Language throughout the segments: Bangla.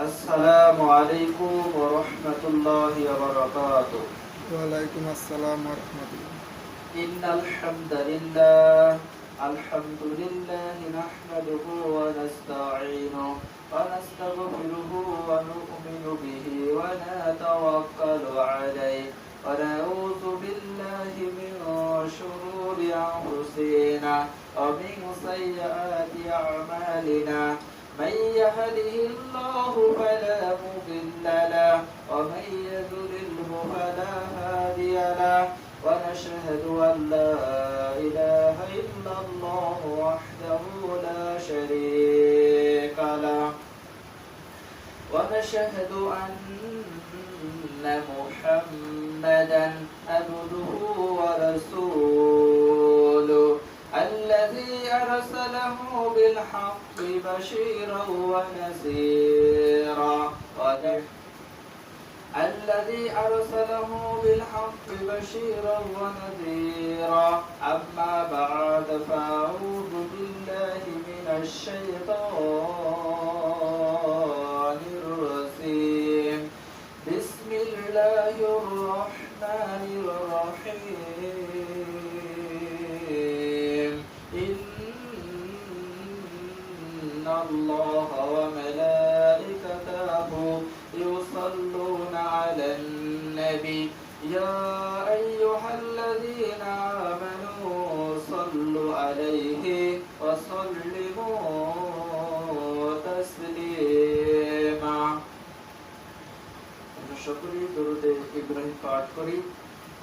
السلام عليكم ورحمة الله وبركاته. ওয়ালাইকুম আসসালাম রহমতুল্লাহ। إن الحمد لله نحمده ونستعينه ونستغفره ونؤمن به ونتوكل عليه ونعوذ بالله من شرور أنفسنا ومن سيئات أعمالنا من يهده الله فلا مضل له ومن يضلله فلا هادي له ونشهد أن لا إله إلا الله وحده لا شريك له ونشهد أن محمدا عبده ورسوله الذي أرسله بالحق بشيرا ونذيرا أما بعد فأعوذ بالله من الشيطان الرجيم بسم الله الرحمن الرحيم إن الله وملائكته يصلون على النبي يا أيها الذين آمنوا صلوا عليه وسلموا تسليما সকলেই দরুদে ইব্রাহিম পাঠ করি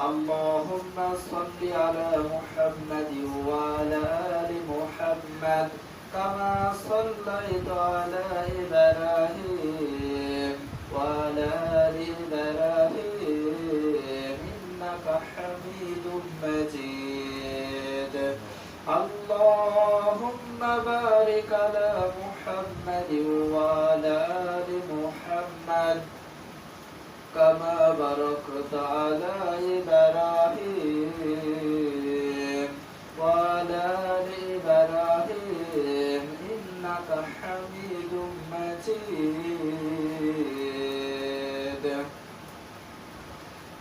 আল্লাহুম্মা সাল্লি আলা মুহাম্মাদি ওয়া আলা আলি মুহাম্মাদ কামা সাল্লাইতা আলা ইব্রাহিম ওয়া আলা আলি ইব্রাহিম ইন্নাকা হামিদুম মাজিদ আল্লাহুম্মা বারিক আলা মুহাম্মাদি ওয়া আলা আলি মুহাম্মাদ كما باركت على إبراهيم وعلى آل إبراهيم إنك حميد مجيد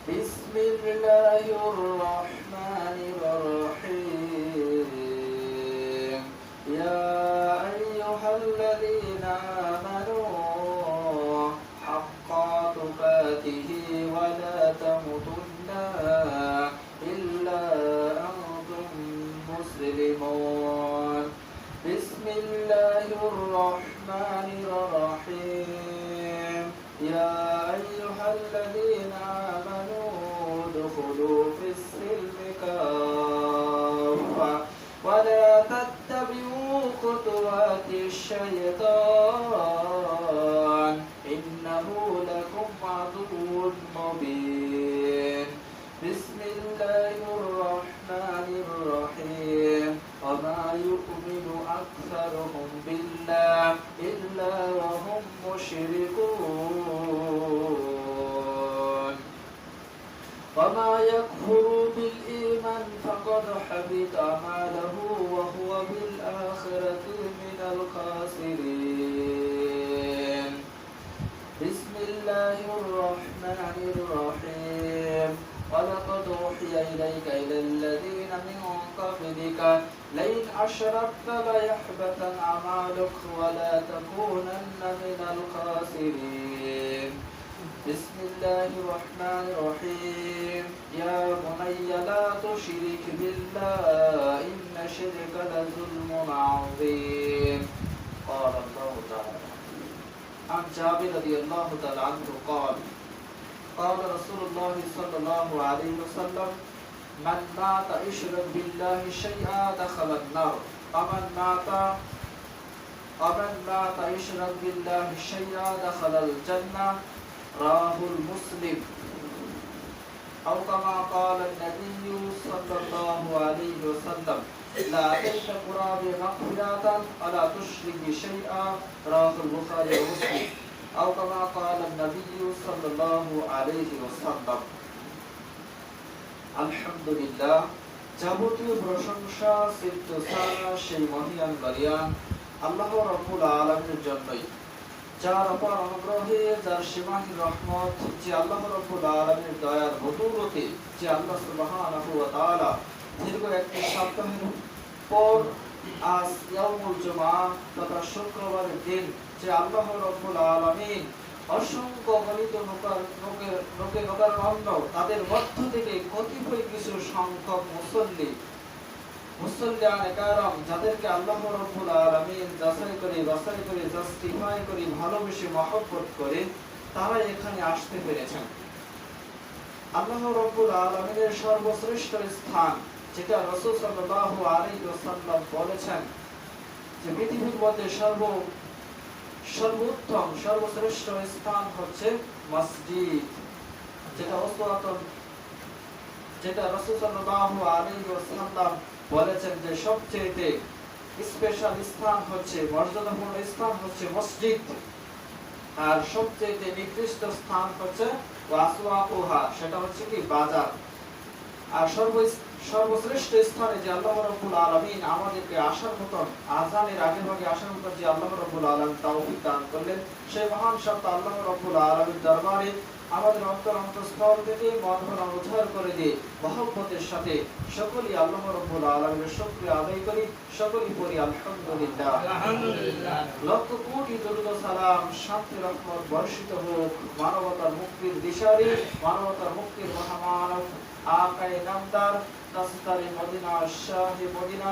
بسم الله الرحمن الرحيم يا أيها الذين آمنوا ولا تموتن إلا أنتم مسلمون بسم الله الرحمن الرحيم يا أيها الذين آمنوا ادخلوا في السلم كافة ولا تتبعوا خطوات الشيطان إنه لكم عدو مبين بسم الله الرحمن الرحيم وما يؤمن أكثرهم بالله إلا وهم مشركون وما يكفر بالإيمان فقد حبط أعماله وهو بالآخرة من الخاسرين بسم الله الرحمن الرحيم ولقد أوحي إليك إلى الذين من قبلك لئن أشركت ليحبطن أعمالك ولا تكونن من الخاسرين بسم الله الرحمن الرحيم يا بني لا تشرك بالله إن الشرك لظلم عظيم قال الله تعالى عن جابر رضي الله تعالى عنه قال قال رسول الله صلى الله عليه وسلم من مات يشرك بالله شيئا دخل النار ومن مات يشرك بالله شيئا دخل الجنة رواه المسلم أو كما قال النبي صلى الله عليه وسلم لا تشرك قرابي مغفرة ولا تشرك شيئا رواه البخاري ومسلم أو كما قال النبي صلى الله عليه وسلم الحمد لله যাবতীয় প্রশংসা সিফত সারা সেই মহিয়ান বারিয়ান আল্লাহ রাব্বুল আলামিনের জন্যই যার অপার অনুগ্রহে, যার সীমাহীন রহমত, যে আল্লাহ রাব্বুল আলামিনের দয়ার বদৌলতে, যে আল্লাহ সুবহানাহু ওয়া তাআলা দীর্ঘ একটি সপ্তাহের পর আজ ইয়াউমুল জুমআ তথা শুক্রবারের দিন, যে আল্লাহ রাব্বুল আলামিন অসংখ্য গণিত লোকের অন্য তাদের মধ্য থেকে কতিপয় কিছু সংখ্যক মুসল্লিয়ানে কারাম, যাদেরকে আল্লাহ রাব্বুল আলামিন যাচাই করে বাছাই করে জাস্টিফাই করে ভালোবেসে মহব্বত করে তারা এখানে আসতে পেরেছেন। আল্লাহ রাব্বুল আলামিনের সর্বশ্রেষ্ঠ স্থান, যেটা রাসূল সাল্লাল্লাহু আলাইহি ওয়াসাল্লাম বলেছেন যে পৃথিবীর মধ্যে সর্বোত্তম সর্বশ্রেষ্ঠ স্থান হচ্ছে মসজিদ, যেটা রাসূল সাল্লাল্লাহু আলাইহি ওয়াসাল্লাম বলেছেন যে সবচেয়ে স্পেশাল স্থান হচ্ছে, মর্যাদাপূর্ণ স্থান হচ্ছে মসজিদ, আর সবচেয়ে নিকৃষ্ট স্থান হচ্ছে ওয়াসওয়াকুহা, সেটা হচ্ছে কি বাজার। আর সর্বশ্রেষ্ঠ স্থানে যে আল্লাহ রাব্বুল আলামিন আমাদেরকে আসার মতন, আযানের আগে ভাগে আসার মতন যে আল্লাহ রাব্বুল আলামিন তৌফিক দান করলেন, সেই মহান সত্তা আল্লাহ রাব্বুল আলামিনের দরবারে আমাদের অন্তরস্থল থেকে মন ভরা উদ্ধার করে দিয়ে মহব্বতের সাথে সকলেই আল্লাহ রাব্বুল আলামিনের শুকরিয়া আদায় করি, সকলেই পড়ি আলহামদুলিল্লাহ। আলহামদুলিল্লাহ। লক্ষ কোটি দরুদ ও সালাম, শান্তি রহমত বর্ষিত হোক মানবতার মুক্তির দিশারি, মানবতার মুক্তির মহামানব আকায়ে নামদার তাসতারে মদিনা শাহে মদিনা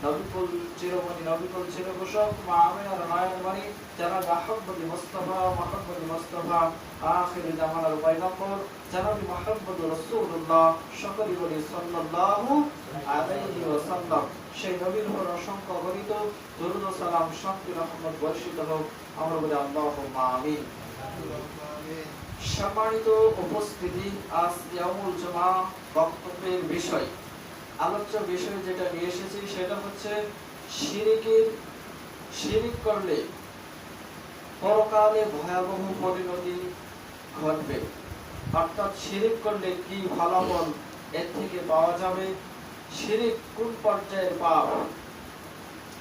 নবিকুল চিরমণি নবিকুল চিরঘোষক মা আমিনার মায়ের মণি জনাব আহমদ মুস্তাফা আখির জামানার পয়গম্বর জনাব মুহাম্মদ রাসূলুল্লাহ সকলেই বলি সাল্লাল্লাহু আলাইহি ওয়াসাল্লাম। সেই নবীর উপর অসংখ্য অগণিত দরুদ ও সালাম শান্তি রহমত বর্ষিত হোক, আমরা বলি আল্লাহুম্মা আমিন। সম্মানিত উপস্থিতি, আজ ইয়াউমুল জুমআ বক্তব্যের বিষয়, আলোচ্য বিষয় যেটা নিয়ে এসেছি সেটা হচ্ছে শিরিক করলে পরকালে ভয়াবহ পরিণতি ঘটবে, অর্থাৎ শিরিক করলে কি ফলাফল এর থেকে পাওয়া যাবে, শিরিক কোন পর্যায়ের পাপ,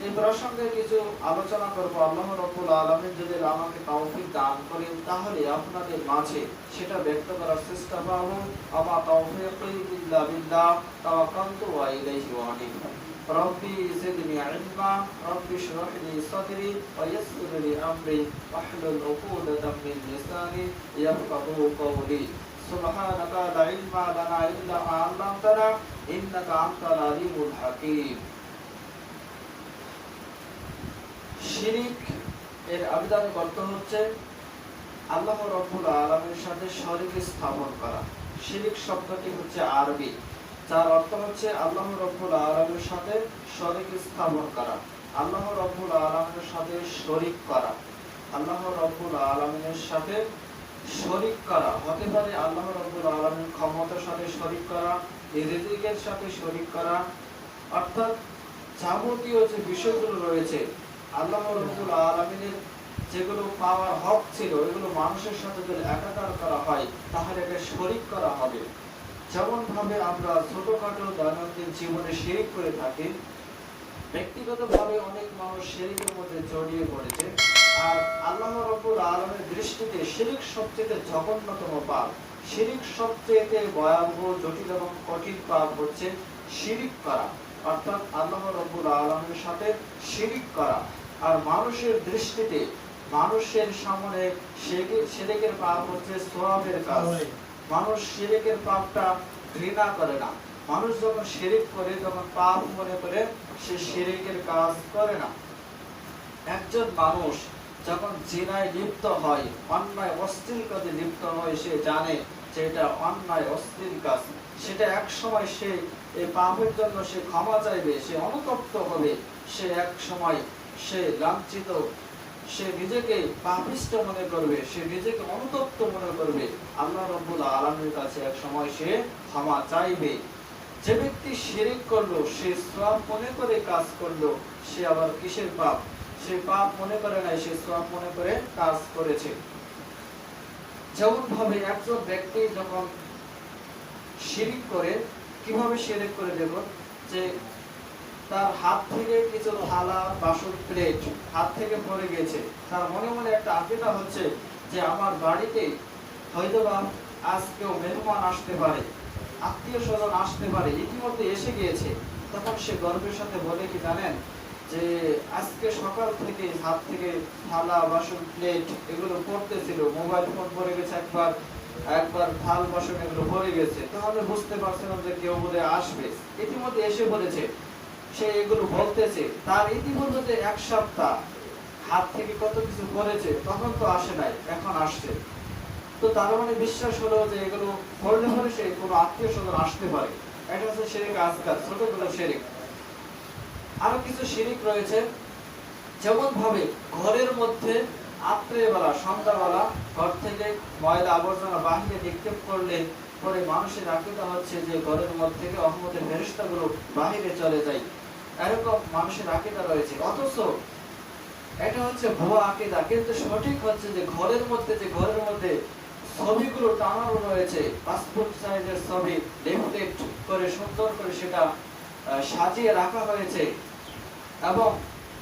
এই প্রসঙ্গে কিছু আলোচনা করব। আল্লাহ রাব্বুল আলামিন যদি আমাকে তৌফিক দান করেন তাহলে আপনাদের মাঝে সেটা ব্যক্ত করার চেষ্টা করব। আমা তাওফীকি ইল্লা বিল্লাহ তাওয়াক্কালতু ওয়া ইলাইহি আনীব। রব্বি জিদনি ইলমা রব্বি ইশরাহ লি সাদরি ওয়া ইয়াসসির লি আমরি ওয়াহলুল উকদাতাম মিন লিসানি ইয়াফকাহু কওলি। সুবহানাকা লা ইলমা লানা ইল্লা মা আল্লামতানা ইন্নাকা আনতাল আলিমুল হাকীম। শিরিক এর আবিধানিক অর্থ হচ্ছে আল্লাহ রাব্বুল আলামিনের সাথে শরীক স্থাপন করা। শিরিক শব্দটি হচ্ছে আরবি, যার অর্থ হচ্ছে আল্লাহ রাব্বুল আলামিনের সাথে শরীক স্থাপন করা, আল্লাহ রাব্বুল আলামিনের সাথে শরীক করা। আল্লাহ রাব্বুল আলামিনের সাথে শরীক করা হতে পারে আল্লাহ রাব্বুল আলামিনের ক্ষমতার সাথে শরীক করা, রিজিকের সাথে শরীক করা, অর্থাৎ যাবতীয় যে বিষয়গুলো রয়েছে আল্লাহ রাব্বুল আলামিনের যেগুলো পাওয়ার হক ছিল এগুলো মানুষের সাথে যদি একাকার করা হয় তাহলে এটা শরীক করা হবে। যেমন ভাবে আমরা ছোটখাটো দৈনন্দিন জীবনে শিরিক করে থাকি, ব্যক্তিগতভাবে অনেক মানুষ শিরিকের মধ্যে জড়িয়ে পড়েছে, আর আল্লাহ রাব্বুল আলামিনের দৃষ্টিতে শিরিক সবচেয়ে জঘন্যতম পাপ, শিরিক সবচেয়ে ভয়াবহ জটিল এবং কঠিন পাপ হচ্ছে শিরিক করা, অর্থাৎ আল্লাহ রাব্বুল আলামিনের সাথে শিরিক করা। আর মানুষের দৃষ্টিতে মানুষের সামনে শিরিকের পাপ হচ্ছে সওয়াবের কাজ, মানুষ শিরিকের পাপটা ঘৃণা করে না, মানুষ যখন শিরিক করে যখন পাপ মনে করে সে শিরিকের কাজ করে না। একজন মানুষ যখন জিনায় লিপ্ত হয়, অন্যায় অশ্লীল কাজে লিপ্ত হয়, সে জানে যে এটা অন্যায় অশ্লীল কাজ, সেটা এক সময় সে এই পাপের জন্য সে ক্ষমা চাইবে, সে অনুতপ্ত হবে, সে এক সময় সে লাঞ্ছিত, সে নিজেকে পাপিষ্ঠ মনে করবে, সে নিজেকে অনুতপ্ত মনে করবে, আল্লাহ রাব্বুল আলামিনের কাছে এক সময় সে ক্ষমা চাইবে। যে ব্যক্তি শিরিক করলো সে সওয়াব মনে করে কাজ করলো, সে আবার কিসের পাপ, সে পাপ মনে করে নাই, সে সওয়াব মনে করে কাজ করেছে। যেমন ভাবে একজন ব্যক্তি যখন শিরিক করে, কিভাবে শিরিক করে, দেখুন যে তার হাত থেকে কিছু থালা বাসন প্লেট হাত থেকে পড়ে গেছে, তার মনে মনে একটা আকীদা হচ্ছে যে আমার বাড়িতে হয়তোবা আজ কেউ মেহমান আসতে পারে, আত্মীয় স্বজন আসতে পারে, ইতিমধ্যে এসে গিয়েছে। তখন সে গর্বের সাথে বলে কি জানেন যে আজকে সকাল থেকে হাত থেকে থালা বাসন প্লেট এগুলো পড়তেছিল, মোবাইল ফোন পড়ে গেছে, একবার একবার থাল বাসন এগুলো পড়ে গেছে। তাহলে বুঝতে পারছিলাম যে কেউ বোধহয় আসবে, ইতিমধ্যে এসে পড়েছে। সে এগুলো বলতেছে, তার ইতিমধ্যে এক সপ্তাহ হাত থেকে কত কিছু পড়েছে, তখন তো আসে নাই, এখন আসছে। তো তার মানে বিশ্বাস হলো যে এগুলো পড়লে পরে সে কোনো আত্মীয় স্বজন আসতে পারে। এটা হচ্ছে শিরিক আসগার, ছোটগুলো শিরিক। আরো কিছু শিরিক রয়েছে, যেমন ভাবে ঘরের মধ্যে রাত্রেবেলা সন্ধ্যাবেলা ঘর থেকে ময়লা আবর্জনা বাহিরে নিক্ষেপ করলে পরে মানুষের আকীদা হচ্ছে যে ঘরের মধ্যে থেকে রহমতের ফেরেশতাগুলো বাহিরে চলে যায়, এরকম মানুষের আকীদা রয়েছে। অথচ এটা হচ্ছে ভুয়া আকীদা। কিন্তু সঠিক হচ্ছে যে ঘরের মধ্যে ছবিগুলো টানানো রয়েছে, পাসপোর্ট সাইজের ছবি লেফটেড করে সুন্দর করে সেটা সাজিয়ে রাখা হয়েছে, এবং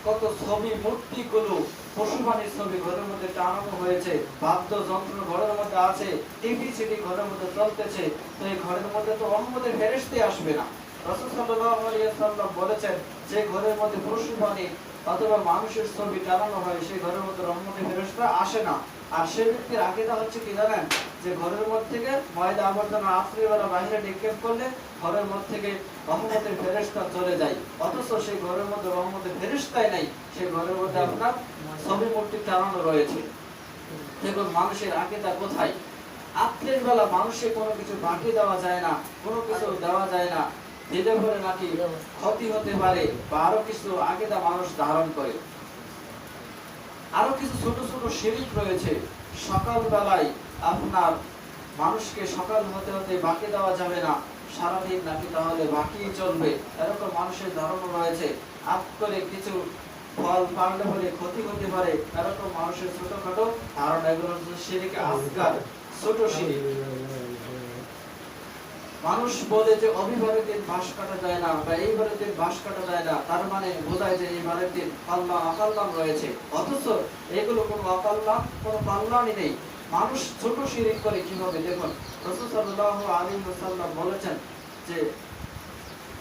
কত ছবি মূর্তিগুলো পশুপানির ছবি ঘরের মধ্যে টানানো হয়েছে, বাদ্যযন্ত্র ঘরের মধ্যে আছে, টিভি সিডি ঘরের মধ্যে চলতেছে। তো এই ঘরের মধ্যে তো রহমতের ফেরেশতা আসবে না। রাসূল সাল্লাল্লাহু আলাইহি ওয়াসাল্লাম বলেছেন যে ঘরের মধ্যে পশুপানি অথবা মানুষের ছবি টানানো হয় সেই ঘরের মধ্যে রহমতের ফেরেশতা আসে না। আর সে ব্যক্তির আকীদা হচ্ছে কি জানেন যে ঘরের মধ্যে থেকে ময়লা আবর্জনা রাত্রিবেলা বাইরে নিক্ষেপ করলে ঘরের মধ্যে থেকে রহমতের ফেরেশতা চলে যায়। অথচ সেই ঘরের মধ্যে রহমতের ফেরেশতাই নাই, সেই ঘরের মধ্যে আপনার ছবি মূর্তি টানানো রয়েছে। দেখুন মানুষের আকীদা কোথায়। রাত্রের বেলা মানুষের কোনো কিছু বাকি দেওয়া যায় না, কোনো কিছু দেওয়া যায় না, দিলে পরে নাকি ক্ষতি হতে পারে, বা আরো কিছু আকীদা মানুষ ধারণ করে। আরো কিছু ছোট ছোট শিরিক রয়েছে। সকাল বেলায় আপনার মানুষকে সকাল হতে হতে বাকি দেওয়া যাবে না, সারাদিন নাকি তাহলে বাকি চলবে, এরকম মানুষের ধারণা রয়েছে। আপ করে কিছু ফল পারলে হলে ক্ষতি হতে পারে, এরকম মানুষের ছোটখাটো ধারণা। এগুলো হচ্ছে শিরিক আসগার, ছোট শিরিক। মানুষ বলে যে অভিবারের দিন বাঁশ কাটা যায় না, বা এইবারের দিন বাঁশ কাটা যায় না, তার মানে বোঝায় যে এইবারের দিন পাল্লা অকাল্যাণ রয়েছে। অথচ এগুলো কোনো অকাল্যাণ, কোনো কল্যাণই নেই। মানুষ ছোট শিরিক করে কিভাবে দেখুন। রাসূল সাল্লাল্লাহু আলাইহি ওয়াসাল্লাম বলেছেন যে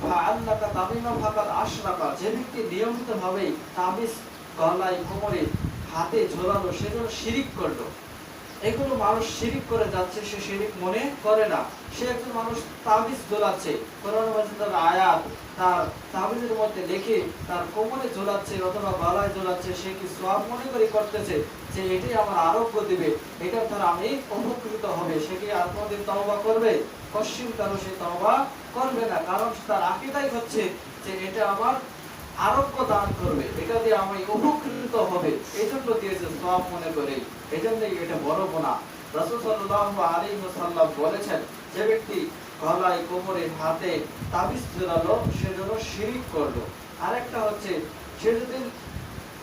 ফাআল্লাকা তামিমা ফাকাদ আশরাকা, যে ব্যক্তি নিয়মিতভাবে তাবিজ গলায় কোমরে হাতে ঝোলালো সে যেন শিরিক করলো। এগুলো মানুষ শিরিক করে যাচ্ছে, সে শিরিক মনে করে না। সে একজন মানুষ তাবিজ ঝোলাচ্ছে, কোরআন মাজিদের আয়াত তার তাবিজের মধ্যে লিখে তার কোমরে ঝোলাচ্ছে অথবা গলায় ঝোলাচ্ছে, সে কি সওয়াব মনে করে করতেছে যে এটি আমার আরোগ্য দিবে, এটার দ্বারা আমি উপকৃত হবে। সে কি আর কোনদিন তওবা করবে? কশিন কারো সে তওবা করবে না, কারণ তার আকীদাই হচ্ছে যে এটা আমার আরোগ্য দান করবে, এটা দিয়ে আমি উপকৃত হবে, এই জন্য দিয়েছে সওয়াব মনে করে, এই জন্যই এটা বড় গুনাহ। রাসূল সাল্লাল্লাহু আলাইহি ওয়াসাল্লাম বলেছেন যে ব্যক্তি গলায় কোমরে হাতে তাবিজ ঝোলালো সে যেন শিরিক করলো। আরেকটা হচ্ছে সে যদি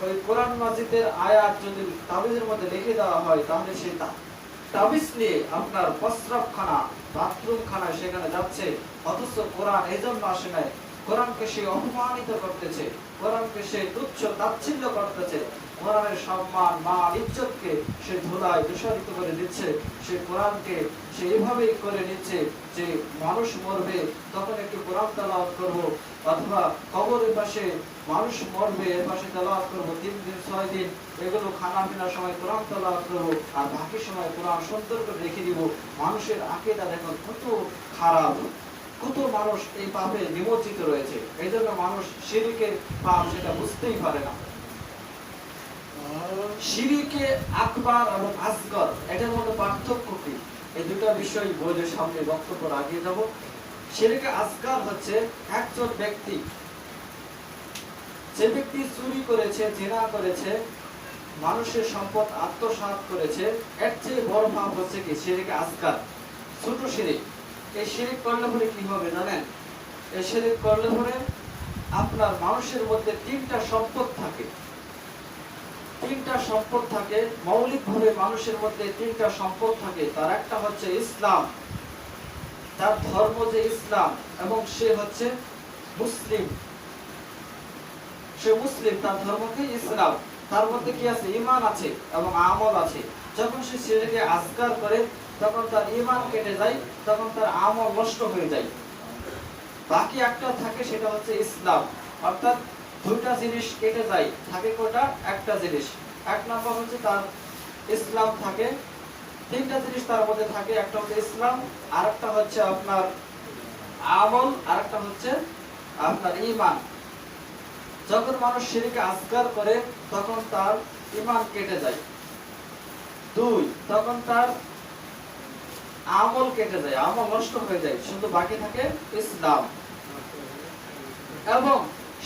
ওই কোরআন মাজিদের আয়াত যদি তাবিজের মধ্যে লিখে দেওয়া হয়, তাহলে সে তাবিজ নিয়ে আপনার প্রস্রাবখানা বাথরুমখানা সেখানে যাচ্ছে, অথচ কোরআন এজন্য আসে নাই। কোরআনকে সে অপমানিত করতেছে, কোরআনকে সে তুচ্ছ তাচ্ছিল্য করতেছে, কোরআনের সম্মান মান ইজ্জতকে সে ধুলায় দূষিত করে দিচ্ছে। সে কোরআনকে সে এভাবেই করে নিচ্ছে যে মানুষ মরবে তখন একটু কোরআন তেলাওয়াত করব, অথবা কবরের পাশে মানুষ মরবে এর পাশে তেলাওয়াত করব 3 দিন 6 দিন, এগুলো খানা পিনার সময় কোরআন তেলাওয়াত করব, আর বাকি সময় কোরআন সুন্দর করে রেখে দিব। মানুষের আকীদা দেখুন কত খারাপ, কত মানুষ এই পাপে নিমজ্জিত রয়েছে। এই জন্য মানুষ শিরকের পাপ সেটা বুঝতেই পারে না। শিরকে আকবার এবং আসগর এটার মধ্যে পার্থক্য কি, এই দুটো বিষয় বইয়ের সামনে বক্তব্য রাখিয়ে যাব। শিরকে আসগর হচ্ছে একজন ব্যক্তি, যে ব্যক্তি চুরি করেছে, জিনা করেছে, মানুষের সম্পদ আত্মসাৎ করেছে, এর চেয়ে বড় পাপ হচ্ছে কি শিরকে আসগর, ছোট শিরক। এই শিরক করলে পরে কি হবে জানেন? এই শিরক করলে পরে আপনার মানুষের মধ্যে তিনটা সম্পদ থাকে, তিনটা সম্পদ থাকে মৌলিকভাবে মানুষের মধ্যে তিনটা সম্পদ থাকে। তার একটা হচ্ছে ইসলাম, তার ধর্ম যে ইসলাম, এবং সে হচ্ছে মুসলিম। সে মুসলিম, তার ধর্ম কি ইসলাম, তার মধ্যে কি আছে ঈমান আছে এবং আমল আছে। যখন সে শিরকে আসগার করে তখন তার ঈমান কেটে যায়, তখন তার আমল নষ্ট হয়ে যায়। বাকি একটা থাকে, সেটা হচ্ছে ইসলাম। অর্থাৎ দুইটা জিনিস কেটে যায়, থাকে কোটা একটা জিনিস। এক নম্বর হচ্ছে তার ইসলাম থাকে, তিনটা জিনিস তার মধ্যে থাকে, একটা হচ্ছে ইসলাম, আরেকটা হচ্ছে আপনার আমল, আরেকটা হচ্ছে আপনার ঈমান। যখন মানুষ শিরকে আসগার করে তখন তার ঈমান কেটে যায়। দুই, তখন তার আমল কেটে যায়, আমল নষ্ট হয়ে যায়, শুধু বাকি থাকে ইসলাম। এবং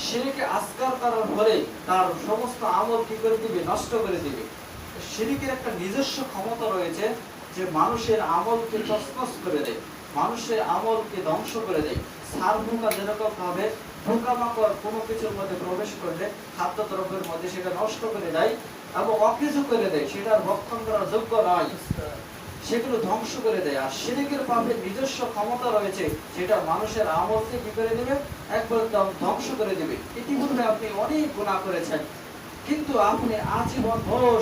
শিরকে আসগার করার পরে তার সমস্ত আমল কি করে দিবে, নষ্ট করে দিবে। শিরকের একটা নিজস্ব ক্ষমতা রয়েছে যে মানুষের আমলকে তছনছ করে দেয়, মানুষের আমলকে ধ্বংস করে দেয়। সার পোকা যেরকম ভাবে পোকামাকড় কোনো কিছুর মধ্যে প্রবেশ করলে খাদ্যদ্রব্যের মধ্যে সেটা নষ্ট করে দেয় এবং অকেজো করে দেয়, সেটার রক্ষণ করার যোগ্য নয়, সেগুলো ধ্বংস করে দেয়। আর শিরকের পাপের নিজস্ব ক্ষমতা রয়েছে, সেটা মানুষের আমলকে কি করে দিবে, একবার ধ্বংস করে দিবে। ইতিপূর্বে আপনি অনেক গুনাহ করেছেন, কিন্তু আপনি আজীবন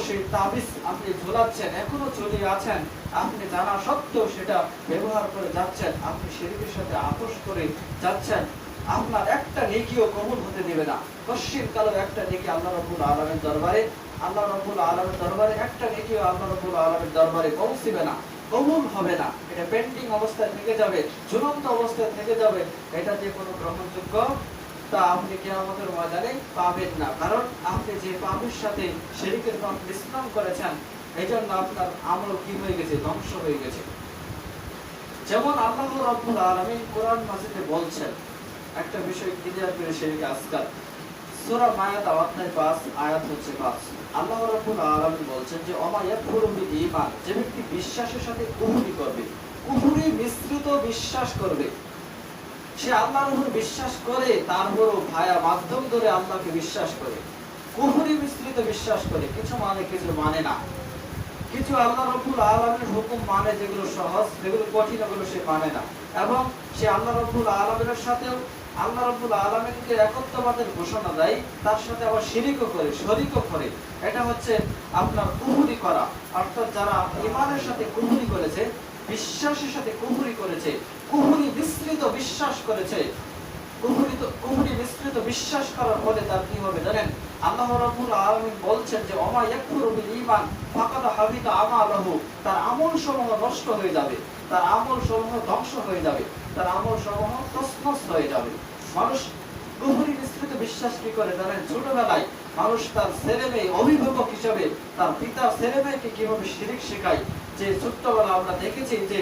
সেই তাবিজ আপনি ঝোলাচ্ছেন, এখনো ঝুলিয়ে আছেন, আপনি জানা সত্ত্বেও সেটা ব্যবহার করে যাচ্ছেন, আপনি শিরকের সাথে আপোষ করে যাচ্ছেন। আপনার একটা নেকিও কবুল হতে দিবে না। কশিন কালো একটা নেকি আল্লাহ রাব্বুল আলামিনের দরবারে, আল্লাহ রাব্বুল আলামিনের দরবারে একটা নেকিও আল্লাহ রাব্বুল আলামিনের দরবারে পৌঁছবে না, কবুল হবে না। এটা পেন্ডিং অবস্থায় থেকে যাবে, ঝুলন্ত অবস্থায় থেকে যাবে। এটা যে কোনো গ্রহণযোগ্য তা আপনি কিয়ামতের ময়দানে পাবেন না। কারণ আপনি যে পাপের সাথে শিরকের পাপ মিশ্রণ করেছেন, এইজন্য আপনার আমল কি হয়ে গেছে, ধ্বংস হয়ে গেছে। যেমন আল্লাহ রাব্বুল আলামিন কোরআন মাজিদে বলছেন, একটা বিষয় ক্লিয়ার করে শিরকে আসগার, সূরা মায়েদা অধ্যায় 5 আয়াত হচ্ছে 5। আল্লাহ রাব্বুল আলামিন বলছেন যে ওমা ইয়াকফুরু বিল ঈমান, যে ব্যক্তি বিশ্বাসের সাথে কুফরি করবে, কুফরি মিশ্রিত বিশ্বাস করবে, সে আল্লাহর উপর বিশ্বাস করে, তারপরও ভায়া মাধ্যম ধরে আল্লাহকে বিশ্বাস করে, কুফরি মিশ্রিত বিশ্বাস করে, কিছু মানে কিছু মানে না, কিছু আল্লাহ রাব্বুল আলামিনের হুকুম মানে, যেগুলো সহজ, যেগুলো কঠিন, ওগুলো সে মানে না। এবং সে আল্লাহ রাব্বুল আলামিনের সাথেও আল্লাহ রাব্বুল আলামিনকে একত্ববাদের ঘোষণা দেয়, তার সাথে আবার শিরকও করে, শরীকও করে। এটা হচ্ছে আপনার কুফরি করা। অর্থাৎ যারা ঈমানের সাথে কুফরি করেছে, বিশ্বাসের সাথে কুফরি করেছে, কুফরি মিশ্রিত বিশ্বাস করেছে, কুফরি মিশ্রিত বিশ্বাস করার ফলে তার কি হবে জানেন? আল্লাহ রাব্বুল আলামিন বলছেন যে ওমা ইয়াকফুরু বিল ঈমান ফাকাদ হাবিতা আমালুহু, তার আমলসমূহ নষ্ট হয়ে যাবে, তার আমলসমূহ ধ্বংস হয়ে যাবে, তার আমলসমূহ তছনছ হয়ে যাবে। মানুষ কুফরি মিশ্রিত বিশ্বাস কি করে জানেন? ছোটবেলায় মানুষ তার ছেলে মেয়ে, অভিভাবক হিসেবে তার পিতা ছেলে মেয়েকে কিভাবে শিরক শেখায়। যে ছোট্টবেলা আমরা দেখেছি যে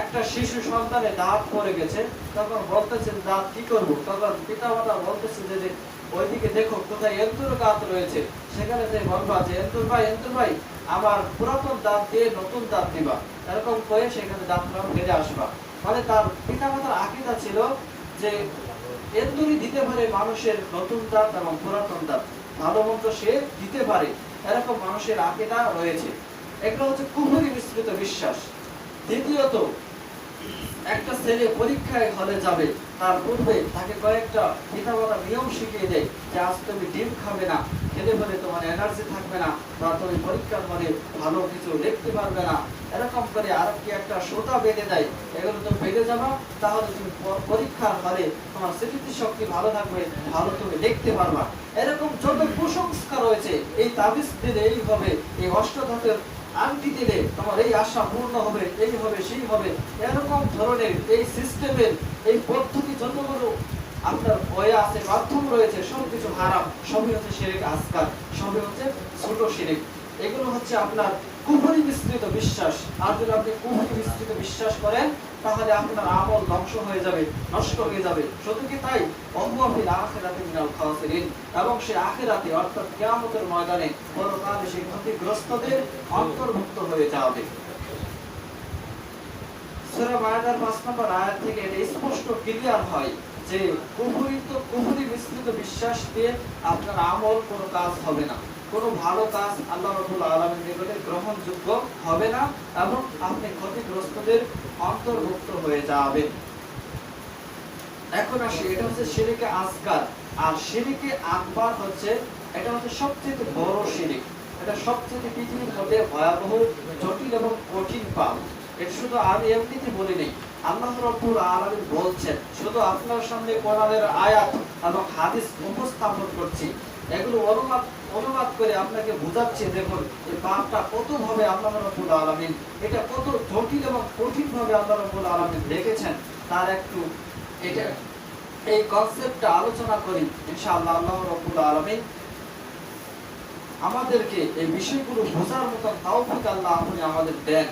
একটা শিশু সন্তানের দাঁত পড়ে গেছে, তখন বলতেছেন দাঁত কি করবো, তখন পিতামাতা বলতেছে যে ওইদিকে দেখো কোথায় এন্দুর দাঁত রয়েছে, সেখানে যে বলবা যে এন্দুর ভাই আমার পুরাতন দাঁত দিয়ে নতুন দাঁত দিবা, এরকম করে সেখানে দাঁতটা ফেলে আসবা। মানে তার পিতামাতার আকীদা ছিল যে এন্দুরি দিতে পারে মানুষের নতুন দাঁত এবং পুরাতন দাঁত, ভালো মন্দ সে দিতে পারে, এরকম মানুষের আকীদা রয়েছে। এগুলো হচ্ছে কুফরি মিশ্রিত বিশ্বাস। দ্বিতীয়ত, একটা ছেলে পরীক্ষায় হলে যাবে, তার পূর্বে তাকে কয়েকটা পিতামাতা নিয়ম শিখিয়ে দেয় যে আজ তুমি ডিম খাবে না, খেলে ফেলে তোমার এনার্জি থাকবে না, বা তুমি পরীক্ষার হলে ভালো কিছু লিখতে পারবে না, এরকম করে আর কি একটা সোতা বেঁধে দেয়, এগুলো তুমি বেঁধে যাবা, তাহলে তুমি পরীক্ষার হলে তোমার স্মৃতি শক্তি ভালো থাকবে, ভালো তুমি লিখতে পারবা। এরকম যত কুসংস্কার রয়েছে, এই তাবিজ দিলে এই হবে, এই অষ্টধাতুর আংটি দিলে তোমার এই আশা পূর্ণ হবে, এই হবে সেই হবে, এরকম ধরনের এই সিস্টেমের এই পদ্ধতি যতগুলো আপনার বয়ে আছে, মাধ্যম রয়েছে, সবকিছু হারাম, সবই হচ্ছে শিরক আসগার, সবই হচ্ছে ছোট শিরক। এগুলো হচ্ছে আপনার কুফরি মিশ্রিত বিশ্বাস। আর যদি আপনি কুফরি মিশ্রিত বিশ্বাস করেন, তাহলে আপনার আমল ধ্বংস হয়ে যাবে, নষ্ট হয়ে যাবে। শুধু কি তাই, অহুয়াফিল আখিরাতি মিনাল খাসিরিন, এবং সে আখিরাতে অর্থাৎ কিয়ামতের ময়দানে পরকালে সে ক্ষতিগ্রস্তদের অন্তর্ভুক্ত হয়ে যাবে। সূরা মায়েদার 5 নম্বর আয়াত থেকে এটা স্পষ্ট ক্লিয়ার হয় যে কুফরি মিশ্রিত বিশ্বাস দিয়ে আপনার আমল কোনো কাজ হবে না, কোনো ভালো কাজ আল্লাহ রাব্বুল আলামিনের নিকটে গ্রহণযোগ্য হবে না, এবং আপনি ক্ষতিগ্রস্তদের অন্তর্ভুক্ত হয়ে যাবেন। এখন আসি, এটা হচ্ছে শিরকে আসগার। আর শিরকে আকবার হচ্ছে, এটা হচ্ছে সবচেয়ে বড় শিরিক। এটা সবচেয়ে পৃথিবীর মধ্যে ভয়াবহ, জটিল এবং কঠিন পাপ। এটা শুধু আমি এমনিতে বলি নেই, আল্লাহ রাব্বুল আলামিন বলছেন। শুধু আপনার সামনে কোরআনের আয়াত এবং হাদিস উপস্থাপন করছি, এগুলো অনুবাদ করে আপনাকে বোঝাচ্ছি। দেখুন এই পাপটা কত ভাবে আল্লাহ রাব্বুল আলামিন, এটা কত জটিল এবং কঠিন ভাবে আল্লাহ রাব্বুল আলামিন রেখেছেন, তার একটু এটা এই কনসেপ্টটা আলোচনা করি ইনশাআল্লাহ। আল্লাহ রাব্বুল আলামিন আমাদেরকে এই বিষয়গুলো বোঝার মতো তাওফিক আল্লাহ আপনি আমাদের দেন।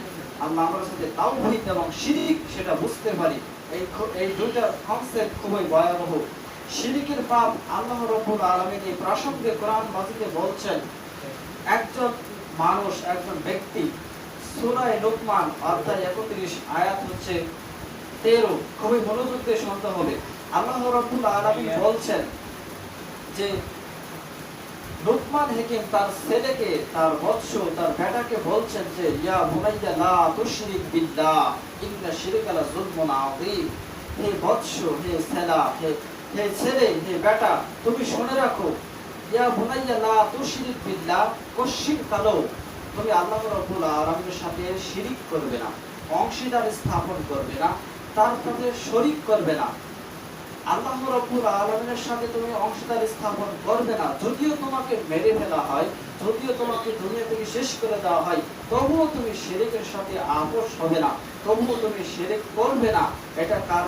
আল্লাহ আমাদের সাথে তাওহীদ এবং শিরক সেটা বুঝতে পারি। এই দুইটা কনসেপ্ট খুবই ভয়াবহ। শিরকের পাপ আল্লাহ রাব্বুল আলামিন এই প্রাসঙ্গে কোরআন মাজিদে বলছেন। একজন মানুষ, একজন ব্যক্তি, সূরা লুকমান অধ্যায় 31 আয়াত হচ্ছে 13, খুবই মনোযোগ দিয়ে শুনতে হবে। আল্লাহ রাব্বুল আলামিন বলছেন যে লুকমান হাকিম তার ছেলেকে, তার বৎস, তার বেটাকে বলছেন যে ইয়া বুনাইয়া লা তুশরিক বিল্লাহ ইন্না শিরকা লা যুলমুন আযীম। হে বৎস, হে ছেলা, হে ছেলে, হে বেটা, তুমি শুনে রাখো, ইয়া বুনাইয়া লা তুশরিক বিল্লাহ, কশির কালো তুমি আল্লাহ রাব্বুল আলামিনের সাথে শিরিক করবে না, অংশীদার স্থাপন করবে না, তার সাথে শরীক করবে না। আল্লাহ রাব্বুল আলামিনের সাথে তুমি অংশীদার স্থাপন করবে না। যদিও তোমাকে মেরে ফেলা হয়, যদিও তোমাকে দুনিয়া থেকে শেষ করে দেওয়া হয়, তবুও তুমি শিরকের সাথে আপোষ হবে না, তবুও তুমি শিরক করবে না। এটা কার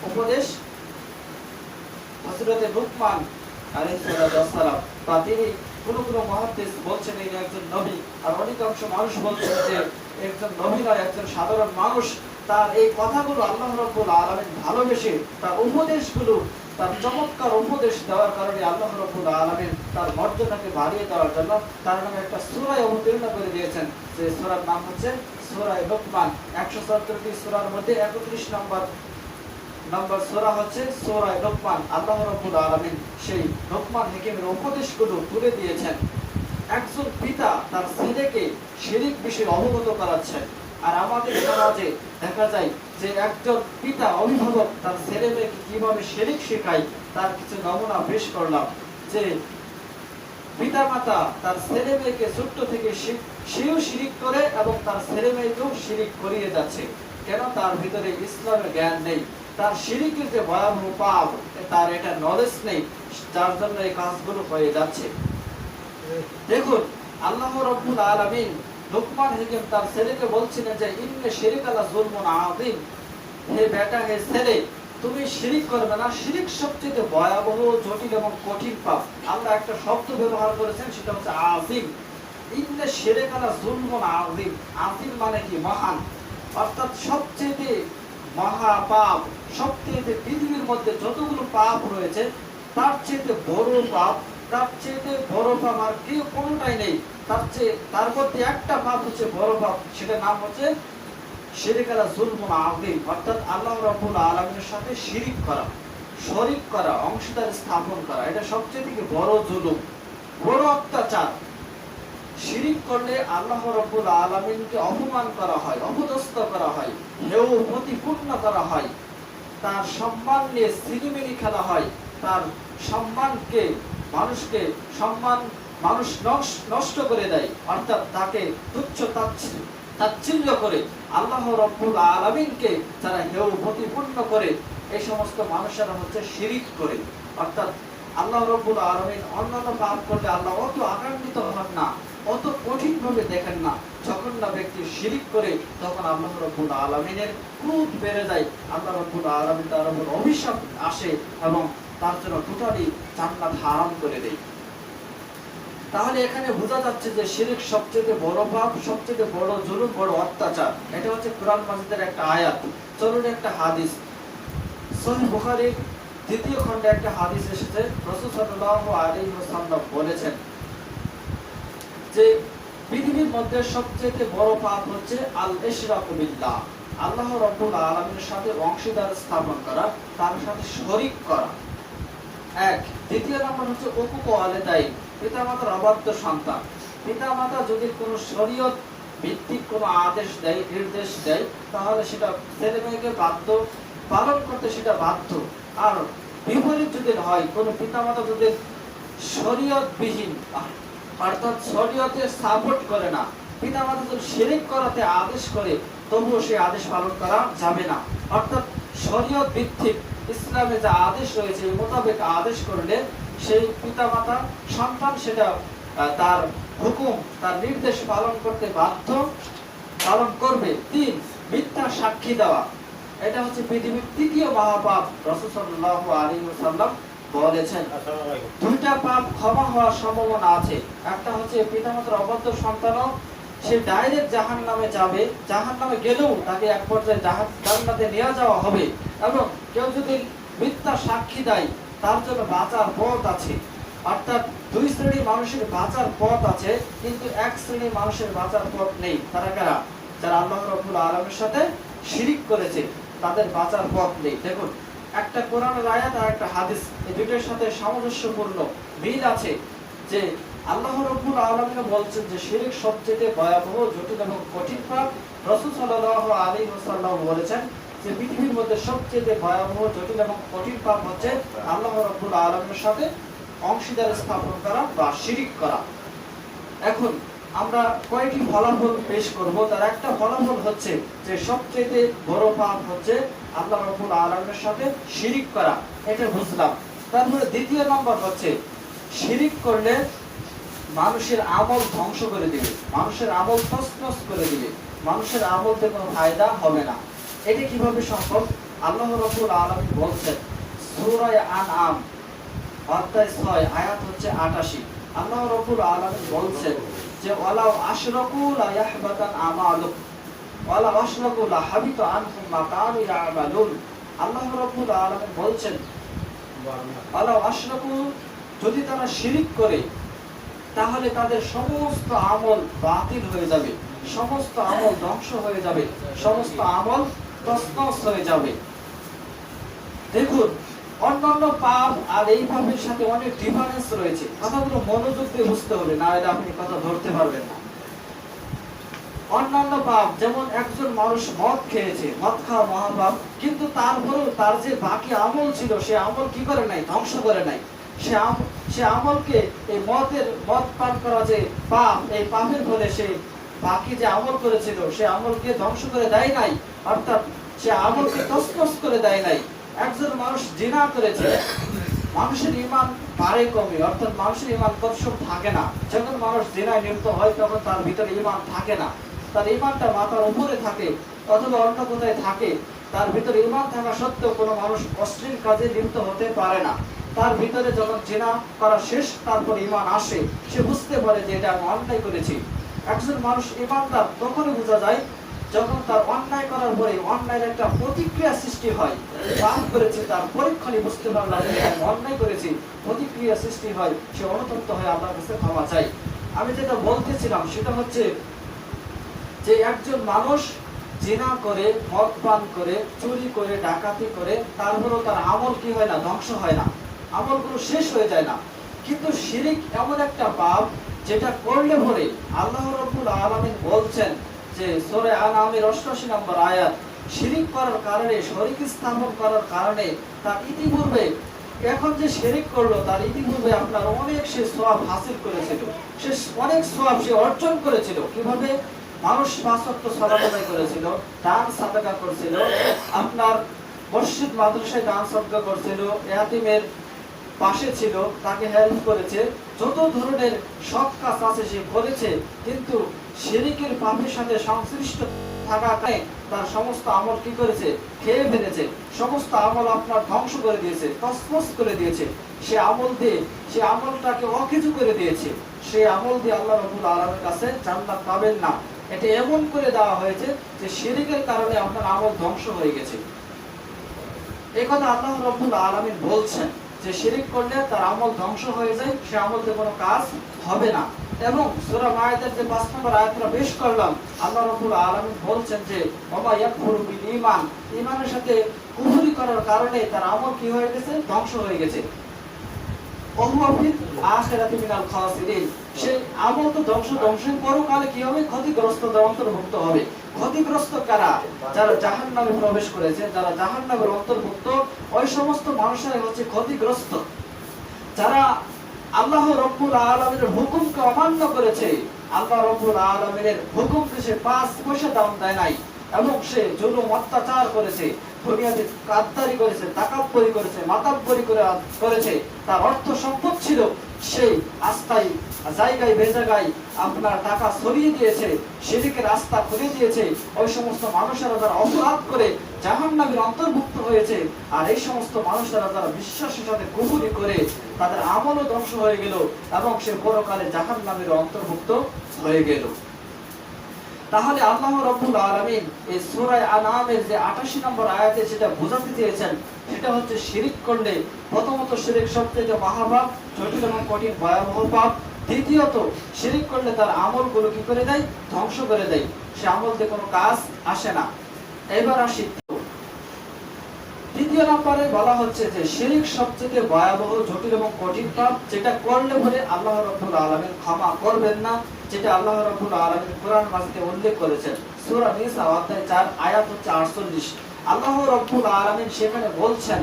উপদেশ? হযরত লুকমান আলাইহিস সালাম। বা তিনি কোন মুহাদ্দিস বলছেন ইনি একজন নবী, আর অধিকাংশ মানুষ বলছেন যে একজন নবী নয়, একজন সাধারণ মানুষ। তার এই কথাগুলো আল্লাহ রাব্বুল আলামিন ভালোবেসে তার উপদেশগুলো, তার চমৎকার উপদেশ দেওয়ার কারণে আল্লাহ রাব্বুল আলামিন তার মর্যাদাকে বাড়িয়ে দেওয়ার জন্য তার নামে একটা সূরা অবতীর্ণ করে দিয়েছেন। যে সূরার নাম হচ্ছে সূরা লুকমান। 170টি সূরার মধ্যে 31 নম্বর সূরা হচ্ছে সূরা লুকমান। আল্লাহ রাব্বুল আলামিন সেই লুকমান হাকিমের উপদেশগুলো তুলে দিয়েছেন। একজন পিতা তার ছেলেকে শিরক বিষয়ে অবগত করাচ্ছেন। আর আমাদের সমাজে দেখা যায় যে একজন পিতা, অভিভাবক তার ছেলে মেয়েকে কিভাবে শিরক শেখায় তার কিছু নমুনা পেশ করলাম। যে পিতা মাতা তার ছেলে মেয়েকে ছোট্ট থেকে সেও শিরক করে এবং তার ছেলে মেয়েকেও শিরক করিয়ে যাচ্ছে। কেন? তার ভিতরে ইসলামের জ্ঞান নেই, তার শিরকের যে ভয়াবহ পাপ তার এটা নলেজ নেই, যার জন্য এই কাজগুলো হয়ে যাচ্ছে। দেখুন আল্লাহ রাব্বুল আলামিন লুকমান হাকিম তার ছেলেকে বলছিলেন যে ইন্না শিরকা লা যুলমুন আযীম। হে বেটা, হে ছেলে, তুমি শিরক করবে না। শিরক সবচেয়ে ভয়াবহ, জটিল এবং কঠিন পাপ। আল্লাহ একটা শব্দ ব্যবহার করেছেন, সেটা হচ্ছে আযীম। ইন্না শিরকা লা যুলমুন আযীম। আযীম মানে কি? মহান। অর্থাৎ সবচেয়ে মহা পাপ, সবচেয়ে পৃথিবীর মধ্যে যতগুলো পাপ রয়েছে তার চেয়ে বড় পাপ, তার চেয়ে বড় পাপ আর কেউ কোনোটাই নেই। তার মধ্যে একটা পাপ হচ্ছে বড় পাপ, সেটার নাম হচ্ছে শিরক লা যুলমুন আযীম। অর্থাৎ আল্লাহ রাব্বুল আলামিনের সাথে শিরিক করা, শরীক করা, অংশীদার স্থাপন করা, এটা সবচেয়ে বড় জুলুম, বড় অত্যাচার। শিরিক করলে আল্লাহ রাব্বুল আলামিনকে অপমান করা হয়, অপদস্থ করা হয়, হেয় প্রতিপূর্ণ করা হয়, তার সম্মান নিয়ে সিনেমিনি খেলা হয়, তার সম্মানকে, মানুষ নষ্ট করে দেয়। অর্থাৎ তাকে তুচ্ছ তাচ্ছিল্য করে আল্লাহ রাব্বুল আলামিনকে যারা হেয় প্রতিপূর্ণ করে, এই সমস্ত মানুষেরা হচ্ছে শিরিক করে। অর্থাৎ আল্লাহ রাব্বুল আলামিন অন্যান্য পাপ করলে আল্লাহ অত আকাঙ্ক্ষিত হন না, অত কঠিন ভাবে দেখেন না। যখন না ব্যক্তি শিরিক করে, তখন আল্লাহ রাব্বুল আলামিনের ক্রোধ বেড়ে যায়। আল্লাহ রাব্বুল আলামিন তার উপর অভিশাপ আসে এবং তার জন্য টোটালি জান্নাত হারাম করে দেয়। তাহলে এখানে বোঝা যাচ্ছে যে শিরক সবচেয়ে বড় পাপ, সবচেয়ে বড় জুলুম, বড় অত্যাচার। এটা হচ্ছে কোরআন মাজিদের একটা আয়াত। চলুন একটা হাদিস, সহিহ বুখারীর 2য় খণ্ডে একটা হাদিস এসেছে। রাসূল সাল্লাল্লাহু আলাইহি ওয়াসাল্লাম বলেছেন যে পৃথিবীর মধ্যে সবচেয়ে বড় পাপ হচ্ছে আল ইশরাকু বিল্লাহ, আল্লাহ রাব্বুল আলামিনের সাথে অংশীদার স্থাপন করা, তার সাথে শরীক করা। এক। দ্বিতীয় নম্বর হচ্ছে উকুক ওয়ালিদাইন, পিতামাতার অবাধ্য সন্তান। পিতামাতা যদি কোনো শরীয়ত ভিত্তিক কোনো আদেশ দেয়, নির্দেশ দেয়, তাহলে সেটা ছেলে মেয়েকে বাধ্য পালন করতে সেটা বাধ্য। আর বিপরীত যদি হয়, কোনো পিতামাতা যদি শরীয়তবিহীন অর্থাৎ শরীয়তের সাপোর্ট করে না, পিতামাতা যদি শিরক করাতে আদেশ করে, তবুও সেই আদেশ পালন করা যাবে না। অর্থাৎ শরীয়ত ভিত্তিক ইসলামে যা আদেশ রয়েছে এই মোতাবেক আদেশ করলে সেই পিতামাতা সন্তান সেটা তার হুকুম, তার নির্দেশ পালন করতে বাধ্য, পালন করবে। ৩, মিথ্যা সাক্ষী দেওয়া। এটা হচ্ছে পৃথিবীর তৃতীয় মহাপাপ। রাসূল সাল্লাল্লাহু আলাইহি ওয়াসাল্লাম বলেছেন দুইটা পাপ ক্ষমা হওয়ার সম্ভাবনা আছে। একটা হচ্ছে পিতামাতার অবাধ্য সন্তানও সে ডাইরেক্ট জাহান্নামে যাবে, জাহান্নামে গেলেও তাকে এক পর্যায়ে জান্নাতে নিয়ে যাওয়া হবে। এবং কেউ যদি মিথ্যা সাক্ষী দেয় তার জন্য বাঁচার পথ আছে। অর্থাৎ দুই শ্রেণীর মানুষের বাঁচার পথ আছে, কিন্তু এক শ্রেণীর মানুষের বাঁচার পথ নেই। তারা কারা? যারা আল্লাহ রাব্বুল আলামিনের সাথে শিরিক করেছে, তাদের বাঁচার পথ নেই। দেখুন, একটা কোরআনের আয়াত আর একটা হাদিস, এই দুটোর সাথে সামঞ্জস্যপূর্ণ মিল আছে যে আল্লাহ রাব্বুল আলামিন বলছেন যে শিরক সবচেয়ে ভয়াবহ, জটিল এবং কঠিন পাপ। রাসূল সাল্লাল্লাহু আলাইহি ওয়াসাল্লাম বলেছেন যে পৃথিবীর মধ্যে সবচেয়ে ভয়াবহ, জটিল এবং কঠিন পাপ হচ্ছে আল্লাহ রাব্বুল আলামিনের সাথে অংশীদার স্থাপন করা বা শিরিক করা। এখন আমরা কয়টি ফলাফল পেশ করব। তার একটা ফলাফল হচ্ছে যে সবচেয়ে বড় পাপ হচ্ছে আল্লাহ রাব্বুল আলামিনের সাথে শিরিক করা, এটা বুঝলাম। তারপরে দ্বিতীয় নম্বর হচ্ছে শিরিক করলে মানুষের আমল ধ্বংস করে দিবে, মানুষের আমল তছনছ করে দিবে, মানুষের আমলতে কোনো ফায়দা হবে না। এটা কিভাবে সম্ভব? আল্লাহ রাব্বুল আলামিন বলছেন সূরা আনআম অধ্যায় 6 আয়াত হচ্ছে 88। আল্লাহ রাব্বুল আলামিন বলছেন যে ওয়ালাউ আশরাকু লা ইয়াহবাতান আমালুক ওয়ালা আশরাকু লা হাবিতা আনহুম মা কানু ইয়ামালুন। আল্লাহ রাব্বুল আলামিন বলছেন ওয়ালাউ আশরাকু, যদি তারা শিরিক করে তাহলে তাদের সমস্ত আমল বাতিল হয়ে যাবে, সমস্ত আমল ধ্বংস হয়ে যাবে, সমস্ত আমল তছনছ হয়ে যাবে। দেখুন, অন্যান্য পাপ আর এই পাপের সাথে অনেক ডিফারেন্স রয়েছে। কথাগুলো মনোযোগ দিয়ে বুঝতে হবে, না হলে আপনি কথা ধরতে পারবেন না। অন্যান্য পাপ যেমন একজন মানুষ মদ খেয়েছে, মদ খাওয়া মহাপাপ, কিন্তু তারপরেও তার যে বাকি আমল ছিল সে আমল কি করে নাই? ধ্বংস করে নাই। সে আমলকে এই মদ পান করা যে পাপ, এই পাপের ফলে সে বাকি যে আমল করেছিল সে আমলকে ধ্বংস করে দেয় নাই, অর্থাৎ সে আমলকে তছনছ করে দেয় নাই। একজন মানুষ জিনা করেছে, মানুষের ঈমান বাড়ে কমে, অর্থাৎ মানুষের ঈমান তৎসব থাকে না। যখন মানুষ জিনায় লিপ্ত হয় তখন তার ভিতরে ঈমান থাকে না, তার ঈমানটা মাথার উপরে থাকে অথবা অন্য কোথায় থাকে। তার ভিতরে ঈমান থাকা সত্ত্বেও কোনো মানুষ অশ্লীল কাজে লিপ্ত হতে পারে না। তার ভিতরে যখন জিনা করা শেষ, তারপর ঈমান আসে, সে বুঝতে পারে যে এটা আমি অন্যায় করেছি। একজন মানুষ ঈমানদার তখনই বোঝা যায় যখন তার অন্যায় করার পরে অন্যায়ের একটা প্রতিক্রিয়া সৃষ্টি হয়। পাপ করেছে, তার পরীক্ষণই বুঝতে পারলাম যে আমি অন্যায় করেছি, প্রতিক্রিয়া সৃষ্টি হয়, সে অনুতপ্ত হয়ে আল্লাহর কাছে ক্ষমা চায়। আমি যেটা বলতেছিলাম সেটা হচ্ছে যে একজন মানুষ জিনা করে, মদ পান করে, চুরি করে, ডাকাতি করে, তারপরেও তার আমল কি হয় না? ধ্বংস হয় না, আমলগুলো শেষ হয়ে যায় না। কিন্তু শিরিক এমন একটা পাপ যেটা করলে পরে আল্লাহ রাব্বুল আলামিন বলছেন যে সূরা আনআমের 88 নম্বর আয়াত, শিরিক করার কারণে, শরীক স্থাপন করার কারণে তার ইতিপূর্বে, এখন যে শিরিক করলো তার ইতিপূর্বে আপনার অনেক সে সওয়াব হাসিল করেছিল, সে অনেক সওয়াব সে অর্জন করেছিল। কিভাবে? মানুষ 5 ওয়াক্ত সালাত আদায় করেছিল, দান সাদাকা করেছিল, আপনার মসজিদ মাদ্রাসায় দান সাদাকা করেছিল, ইয়াতীমের পাশে ছিল, তাকে হেল্প করেছে, যত ধরনের সৎ কাজ আছে সে করেছে। কিন্তু শিরিকের পাপের সাথে সংশ্লিষ্ট থাকা কারণে তার সমস্ত আমল কি করেছে? খেয়ে ফেলেছে, সমস্ত আমল আপনার ধ্বংস করে দিয়েছে, তছনছ করে দিয়েছে। সে আমল দিয়ে, সে আমলটাকে অকেজু করে দিয়েছে। সে আমল দিয়ে আল্লাহ রাব্বুল আলামিনের কাছে জান্নাত পাবেন না। এটা এমন করে দেওয়া হয়েছে যে শিরিকের কারণে আপনার আমল ধ্বংস হয়ে গেছে। এই কথা আল্লাহ রাব্বুল আলামিন বলছেন যে শিরিক করলে তার আমল ধ্বংস হয়ে যায়, সে আমলতে কোনো কাজ হবে না। এবং সূরা মায়েদার যে 5 নম্বর আয়াতটা পেশ করলাম, আল্লাহ রাব্বুল আলামিন বলছেন যে ওয়া ইয়াকফুরু বিল ঈমান, ঈমানের সাথে কুফরি করার কারণে তার আমল কি হয়ে গেছে? ধ্বংস হয়ে গেছে। ওহুয়া ফিল আখিরাতি মিনাল খাসিরিন, সেই আমল তো ধ্বংসের পরকালে কি হবে? ক্ষতিগ্রস্ত, অন্তর্ভুক্ত হবে। ক্ষতিগ্রস্ত কারা? যারা জাহান্নামে প্রবেশ করেছে, যারা জাহান্নামের অন্তর্ভুক্ত, ওই সমস্ত মানুষেরাই হচ্ছে ক্ষতিগ্রস্ত। যারা আল্লাহ রাব্বুল আলামিনের হুকুমকে অমান্য করেছে, আল্লাহ রাব্বুল আলামিনের হুকুমকে সে 5 পয়সা দাম দেয় নাই, এবং সে জুলুম অত্যাচার করেছে, দুনিয়াতে গাদ্দারি করেছে, তাকাব্বুরি করেছে, মাতাব্বরি করেছে, তার অর্থ সম্পদ ছিল, সেই আস্থায় জায়গায় বেজায়গায় আপনার টাকা ছড়িয়ে দিয়েছে, শিরকের রাস্তা খুলে দিয়েছে, ওই সমস্ত মানুষেরা যারা অপরাধ করে জাহান্নামের অন্তর্ভুক্ত হয়েছে, আর এই সমস্ত মানুষেরা যারা বিশ্বাসের সাথে কুফরি করে তাদের আমলও ধ্বংস হয়ে গেল এবং সে পরকালে জাহান্নামের অন্তর্ভুক্ত হয়ে গেল। তাহলে আল্লাহ রাব্বুল আলামিন এই সূরা আনআমের যে 88 নম্বর আয়াতে যেটা বোঝাতে চেয়েছেন, সেটা হচ্ছে শিরক করলে প্রথমত শিরক সবচেয়ে মহাপাপ, জটিল এবং কঠিন ভয়াবহ পাপ। দ্বিতীয়ত শিরক করলে তার আমলগুলো কি করে দেয়? ধ্বংস করে দেয়, সে আমল দিয়ে কোনো কাজ আসে না। এবার আসি দ্বিতীয় নম্বরে বলা হচ্ছে যে শিরক সবচেয়ে ভয়াবহ, জটিল এবং কঠিন পাপ, যেটা করলে পরে আল্লাহ রাব্বুল আলামিন ক্ষমা করবেন না, যেটা আল্লাহ রাব্বুল আলামিন কোরআন মাজিদে উল্লেখ করেছেন। সূরা নিসা অধ্যায় 4 আয়াত হচ্ছে 48। আল্লাহ রাব্বুল আলামিন সেখানে বলছেন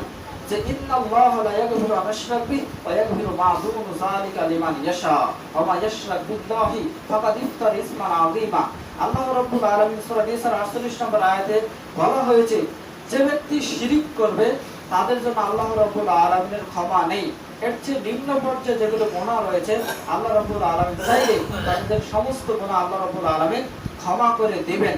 যে ইন্নাল্লাহা লা ইয়াগফিরু আন ইউশরাকা বিহি ওয়া ইয়াগফিরু মা দুনা যালিকা লিমান ইয়াশা ওয়া মা ইউশরাক বিল্লাহি ফাকাদ ইফতারা ইসমান আযীমা। আল্লাহ রাব্বুল আলামিন সূরা নিসার 48 নম্বর আয়াতে বলা হয়েছে যে ব্যক্তি শিরক করবে তাদের জন্য আল্লাহ রাব্বুল আলামিনের ক্ষমা নেই। এর চেয়ে নিম্ন পর্যায়ে যেগুলো গুনাহ রয়েছে, আল্লাহ রাব্বুল আলামিন চাইলে তাদের সমস্ত গুনাহ আল্লাহ রাব্বুল আলামিন ক্ষমা করে দিবেন।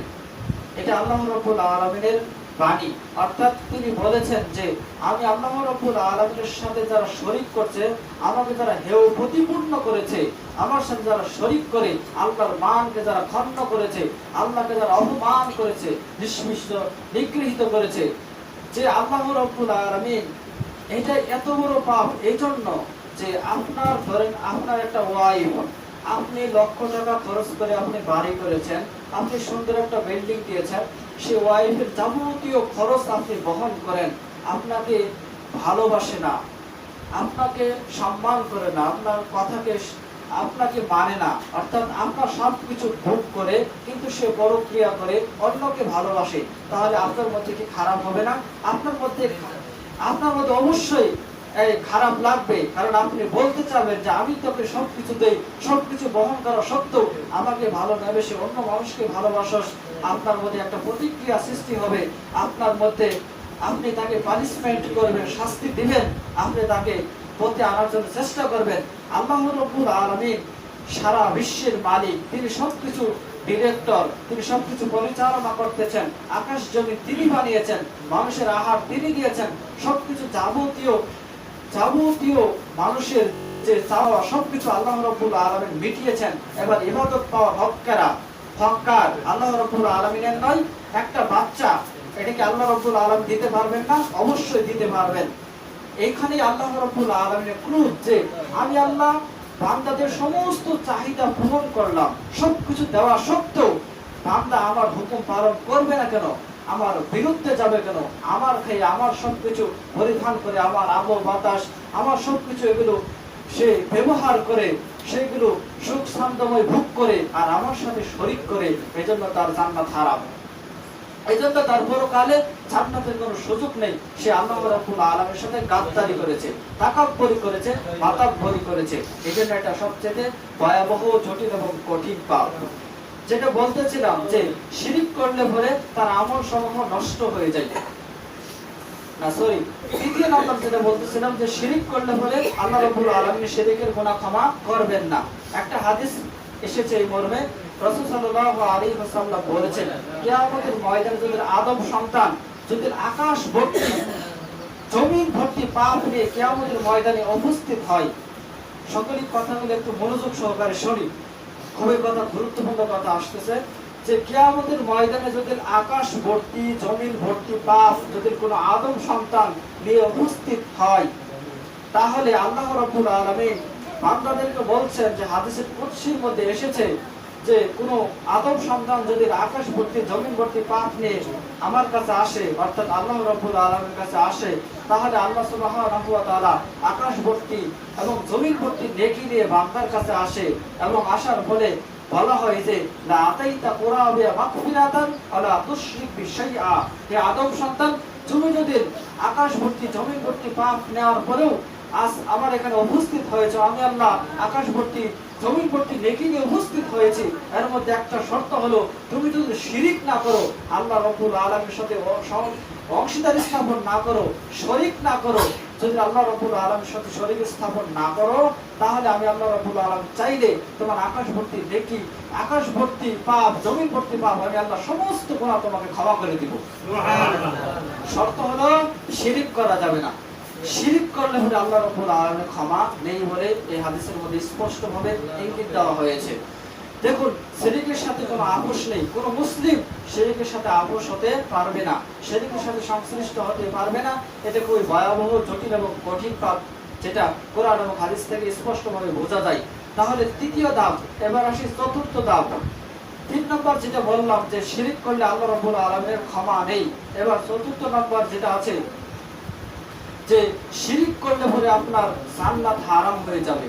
এটা আল্লাহ রাব্বুল আলামিনের বাণী। অর্থাৎ তিনি বলেছেন যে আমি আল্লাহ রাব্বুল আলামিনের সাথে যারা শরীক করছে, আমাকে যারা হেয় প্রতিপূর্ণ করেছে, আমার সাথে যারা শরীক করে আল্লাহর মানকে যারা খণ্ড করেছে, আল্লাহকে যারা অপমান করেছে, নিগৃহীত করেছে, যে আল্লাহ রাব্বুল আলামিন এটা এত বড় পাপ এই জন্য যে আপনার ধরেন আপনার একটা ওয়াইফ, আপনি লক্ষ টাকা খরচ করে আপনি বাড়ি করেছেন, আপনি সুন্দর একটা বিল্ডিং দিয়েছেন, সেই ওয়াইফের যাবতীয় খরচ আপনি বহন করেন, আপনাকে ভালোবাসে না, আপনাকে সম্মান করে না, আপনার কথাকে আপনাকে মানে না, অর্থাৎ আপনার সবকিছু ভোগ করে কিন্তু সে পরক্রিয়া করে অন্যকে ভালোবাসে, তাহলে আপনার মধ্যে কি খারাপ হবে না? আপনার মধ্যে অবশ্যই খারাপ লাগবে, কারণ আপনি বলতে চাবেন যে আমি তোকে সবকিছু দেই, সবকিছু বহন করা সত্ত্বেও আমাকে ভালো নেবে, সে অন্য মানুষকে ভালোবাসস, আপনার মধ্যে একটা প্রতিক্রিয়া সৃষ্টি হবে, আপনার মধ্যে আপনি তাকে পানিশমেন্ট করবেন, শাস্তি দিবেন, আপনি তাকে পথে আনার জন্য চেষ্টা করবেন। আল্লাহ রাব্বুল আলামিন সারা বিশ্বের মালিক, তিনি সবকিছু ডিরেক্টর, তিনি সবকিছু পরিচালনা করতেছেন, আকাশ জমি তিনি বানিয়েছেন, মানুষের আহার তিনি দিয়েছেন, সবকিছু যাবতীয় মানুষের যে চাওয়া সবকিছু আল্লাহ রাব্বুল আলামিন মিটিয়েছেন। এবার ইবাদত পাওয়া হক্কার আল্লাহ রাব্বুল আলামিনের নয়। একটা বাচ্চা, এটাকে আল্লাহ রাব্বুল আলামিন দিতে পারবেন না? অবশ্যই দিতে পারবেন। এইখানে আল্লাহ রাব্বুল আলামিনের ক্রোধ যে আমি আল্লাহ বান্দাদের সমস্ত চাহিদা পূরণ করলাম, সবকিছু দেওয়া সত্ত্বেও বান্দা আমার হুকুম পালন করবে না কেন, আমার বিরুদ্ধে যাবে কেন, আমার খেয়ে আমার সবকিছু পরিধান করে, আমার আলো বাতাস আমার সবকিছু এগুলো সে ব্যবহার করে, সেগুলো সুখ শান্তময় ভোগ করে আর আমার সাথে শরীক করে, এজন্য তার জান্নাত হারাম, এজন্য তার পরকালে জান্নাতের কোনো সুযোগ নেই। সে আল্লাহ রাব্বুল আলামিনের সাথে গাদ্দারি করেছে, তাকাব্বুরি করেছে, মাতাব্বরি করেছে, এজন্য এটা সবচেয়ে ভয়াবহ, জটিল এবং কঠিন পাপ। যেটা বলতেছিলাম যে শিরক করলে পরে তার আমল সমূহ নষ্ট হয়ে যায় না, সরি, তৃতীয় নম্বর যেটা বলতেছিলাম যে শিরক করলে পরে আল্লাহ রাব্বুল আলামিন শিরকের গুনাহ ক্ষমা করবেন না। একটা হাদিস এসেছে এই মর্মে, রাসূল সাল্লাল্লাহু আলাইহি ওয়াসাল্লাম বলেছেন কিয়ামতের ময়দানে যদি আদম সন্তান যদি আকাশ ভর্তি জমিন ভর্তি পাপ নিয়ে কিয়ামতের ময়দানে উপস্থিত হয়, সকলেই কথাগুলো একটু মনোযোগ সহকারে শুনি, খুবই কথা গুরুত্বপূর্ণ কথা আসতেছে, যে কিয়ামতের ময়দানে যদি আকাশ ভর্তি জমিন ভর্তি পাপ যদি কোনো আদম সন্তান নিয়ে উপস্থিত হয়, তাহলে আল্লাহ রাব্বুল আলামিন বান্দাদেরকে বলছেন যে হাদিসের কুদসির মধ্যে এসেছে যে কোনো আদম সন্তান যদি আকাশ ভর্তি জমিন ভর্তি পাপ নিয়ে আমার কাছে আসে, অর্থাৎ আল্লাহ রাব্বুল আলামিনের কাছে আসে, তাহলে আল্লাহ সুবহানাহু ওয়া তাআলা আকাশ ভর্তি এবং জমিন ভর্তি নেকি নিয়ে বান্দার কাছে আসে এবং আসার ফলে বলা হয় যে লা আতাইতা কুরাবিয়া মাগফিরাতান আলা তুশরিক বিশাইআ। হে আদম সন্তান, তুমি যদি আকাশ ভর্তি জমিন ভর্তি পাপ নেওয়ার পরেও আজ আমার এখানে উপস্থিত হয়েছে, আমি আল্লাহ আকাশ ভর্তি জমিন ভর্তি নেকি নিয়ে উপস্থিত হয়েছি, এর মধ্যে একটা শর্ত হলো তুমি যদি শিরিক না করো, আল্লাহ রাব্বুল আলামিনের সাথে অংশীদারি স্থাপন না করো, শরীক না করো। যদি আল্লাহ রাব্বুল আলামিনের সাথে শরীক স্থাপন না করো, তাহলে আমি আল্লাহ রাব্বুল আলামিন চাইলে তোমার আকাশ ভর্তি নেকি, আকাশ ভর্তি পাপ, জমিন ভর্তি পাপ, আমি আল্লাহ সমস্ত গুনাহ তোমাকে ক্ষমা করে দিব। শর্ত হলো শিরিক করা যাবে না। শিরিক করলে হলে আল্লাহ রাব্বুল আলামিনের ক্ষমা নেই বলে এই হাদিসের মধ্যে স্পষ্টভাবে ইঙ্গিত দেওয়া হয়েছে। দেখুন, শিরিকের সাথে কোনো আপোষ নেই। কোন মুসলিম শিরিকের সাথে আপোষ হতে পারবে না, শিরিকের সাথে সংশ্লিষ্ট হতে পারবে না। এটা খুবই ভয়াবহ, জটিল এবং কঠিন পাপ, যেটা কোরআন এবং হাদিস থেকে স্পষ্টভাবে বোঝা যায়। তাহলে তৃতীয় ধাপ, এবার আসি চতুর্থ ধাপ। 3 নম্বর যেটা বললাম যে শিরিক করলে আল্লাহ রাব্বুল আলামিনের ক্ষমা নেই। এবার চতুর্থ নম্বর যেটা আছে যে শিরিক করলে পরে আপনার জান্নাত হারাম হয়ে যাবে।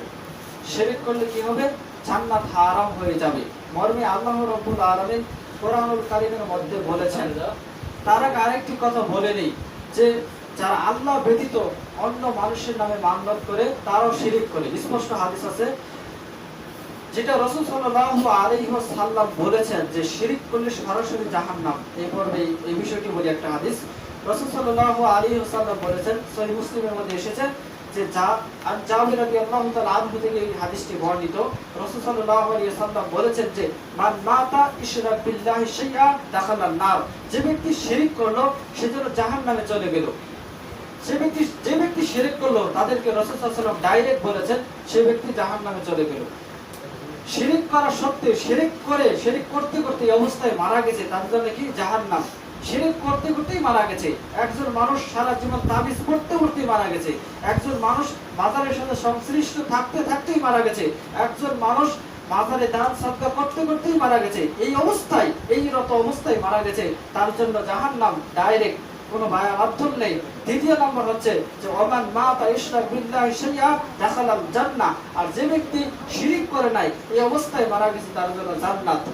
শিরিক করলে কি হবে? জান্নাত হারাম হয়ে যাবে। মর্মে আল্লাহ রাব্বুল আলামিন কোরআনুল কারীমের মধ্যে বলেছেন। তার আগে আরেকটি কথা বলে নেই যে যারা আল্লাহ ব্যতীত অন্য মানুষের নামে মান্যত করে তারাও শিরিক করে। স্পষ্ট হাদিস আছে যেটা রাসূল সাল্লাল্লাহু আলাইহি ওয়াসাল্লাম বলেছেন যে শিরিক করলে সরাসরি জাহান্নাম। এই পর্বে এই বিষয়টি বলি একটা হাদিস। রাসূল সাল্লাল্লাহু আলাইহি ওয়াসাল্লাম বলেছেন, সহিহ মুসলিমের মধ্যে এসেছে যে জাবির রাদিয়াল্লাহু তাআলা আনহু থেকে এই হাদিসটি বর্ণিত। রাসূল সাল্লাল্লাহু আলাইহি ওয়াসাল্লাম বলেছেন যে মান মাতা ইশরাক বিল্লাহি শাইআ দাখালান নার। যে ব্যক্তি শিরিক করলো সে যেন জাহান্নামে চলে গেল। যে ব্যক্তি শিরিক করলো তাদেরকে রাসূল সাল্লাল্লাহু আলাইহি ওয়াসাল্লাম ডাইরেক্ট বলেছেন সে ব্যক্তি জাহান্নামে চলে গেল। শিরিক করা সত্ত্বেও শিরিক করতে করতে এই অবস্থায় মারা গেছে, তার জন্য কি জাহান্নাম। শিরিক করতে করতেই মারা গেছে। একজন মানুষ সারা জীবন তাবিজ পড়তে পড়তেই মারা গেছে। একজন মানুষ মাজারের সাথে সংশ্লিষ্ট থাকতে থাকতেই মারা গেছে। একজন মানুষ মাজারে দান সাদকা করতে করতেই মারা গেছে। এই অবস্থায়, এই রত অবস্থায় মারা গেছে, তার জন্য জাহান্নাম ডাইরেক্ট, কোনো মাধ্যম নেই। দ্বিতীয় নম্বর হচ্ছে যে ওমান মাতা ইশরাক বিল্লাহি শাইআ দাখালাল জান্নাহ। আর যে ব্যক্তি শিরিক করে নাই এই অবস্থায় মারা গেছে তার জন্য জান্নাত।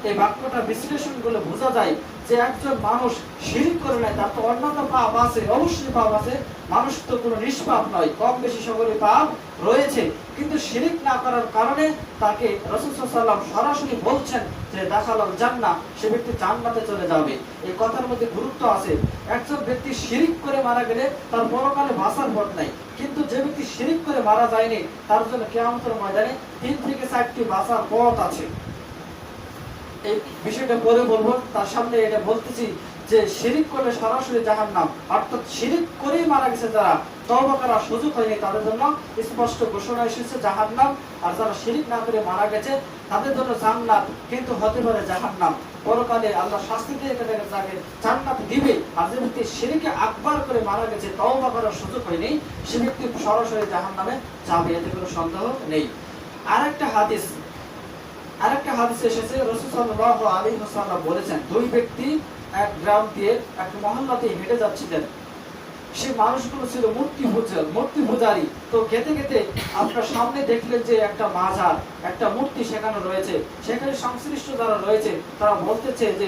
এই বাক্যটা বিশ্লেষণ করলে বোঝা যায় যে একজন মানুষ শিরিক করে নাই তার তো অন্যান্য পাপ আছে, অবশ্যই পাপ আছে। মানুষ তো কোনো নিষ্পাপ নয়, কম বেশি সকলে পাপ রয়েছে, কিন্তু শিরিক না করার কারণে তাকে রাসূল সাল্লাল্লাহু আলাইহি ওয়াসাল্লাম সরাসরি বলছেন যে দাখালাল জান্নাহ, সে ব্যক্তি জান্নাতে চলে যাবে। এই কথার মধ্যে গুরুত্ব আছে। একজন ব্যক্তি শিরিক করে মারা গেলে তার পরকালে বাঁচার পথ নাই, কিন্তু যে ব্যক্তি শিরিক করে মারা যায়নি তার জন্য কিয়ামতের ময়দানে 3 থেকে 4টি বাঁচার পথ আছে। এই বিষয়টা পরে বলবো, তার সামনে এটা বলতেছি যে শিরিক করলে সরাসরি জাহান্নাম, অর্থাৎ শিরিক করেই মারা গেছে যারা, তওবা করার সুযোগ হয়নি তাদের জন্য স্পষ্ট ঘোষণা এসেছে জাহান্নাম। আর যারা শিরিক না করে মারা গেছে তাদের জন্য জান্নাত, কিন্তু হতে পারে জাহান্নাম। পরকালে আল্লাহ শাস্তি দিয়ে তাকে জান্নাত দিবে। আর যে ব্যক্তি শিরিকে আকবার করে মারা গেছে, তওবা করার সুযোগ হয়নি, সে ব্যক্তি সরাসরি জাহান্নামে যাবে, এতে কোনো সন্দেহ নেই। আরেকটা হাদিস এসেছে, রাসূল সাল্লাল্লাহু আলাইহি ওয়াসাল্লাম বলেছেন, দুই ব্যক্তি এক গ্রাম দিয়ে এক মহল্লাতে হেঁটে যাচ্ছিলেন। সেই মানুষগুলো ছিল মূর্তি পূজারী। তো খেতে খেতে আপনার সামনে দেখলেন যে একটা মাজার, একটা মূর্তি সেখানে রয়েছে। সেখানে সংশ্লিষ্ট যারা রয়েছে তারা বলতেছে যে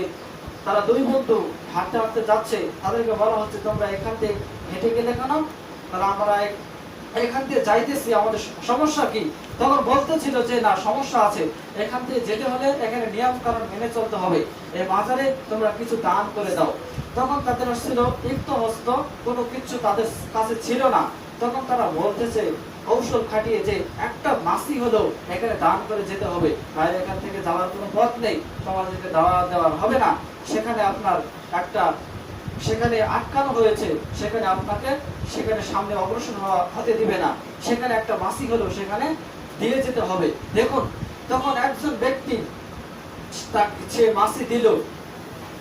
তারা দুই বন্ধু হাঁটতে হাঁটতে যাচ্ছে, তাদেরকে বলা হচ্ছে তোমরা এখান থেকে হেঁটে গেলে কেন? তারা আমরা এখান দিয়ে যাইতেছি, আমাদের সমস্যা কি? তখন বলতেছিল যে না, সমস্যা আছে, এখান থেকে যেতে হলে এখানে নিয়ম কানুন মেনে চলতে হবে, এই মাজারে তোমরা কিছু দান করে দাও। তখন তাদের ছিল ইক্ত হস্ত, কোনো কিছু তাদের কাছে ছিল না। তখন তারা বলতেছে কৌশল খাটিয়ে যে একটা মাসি হলেও এখানে দান করে যেতে হবে, বাইরে এখান থেকে যাওয়ার কোনো পথ নেই, তোমাদেরকে দেওয়ার হবে না। সেখানে আপনার সেখানে আটকানো হয়েছে, সেখানে আপনাকে সেখানে সামনে অগ্রসর হতে দিবে না। সেখানে একটা মাসি হলেও সেখানে দিয়ে যেতে হবে। দেখুন, তখন একজন ব্যক্তি সে মাসি দিল,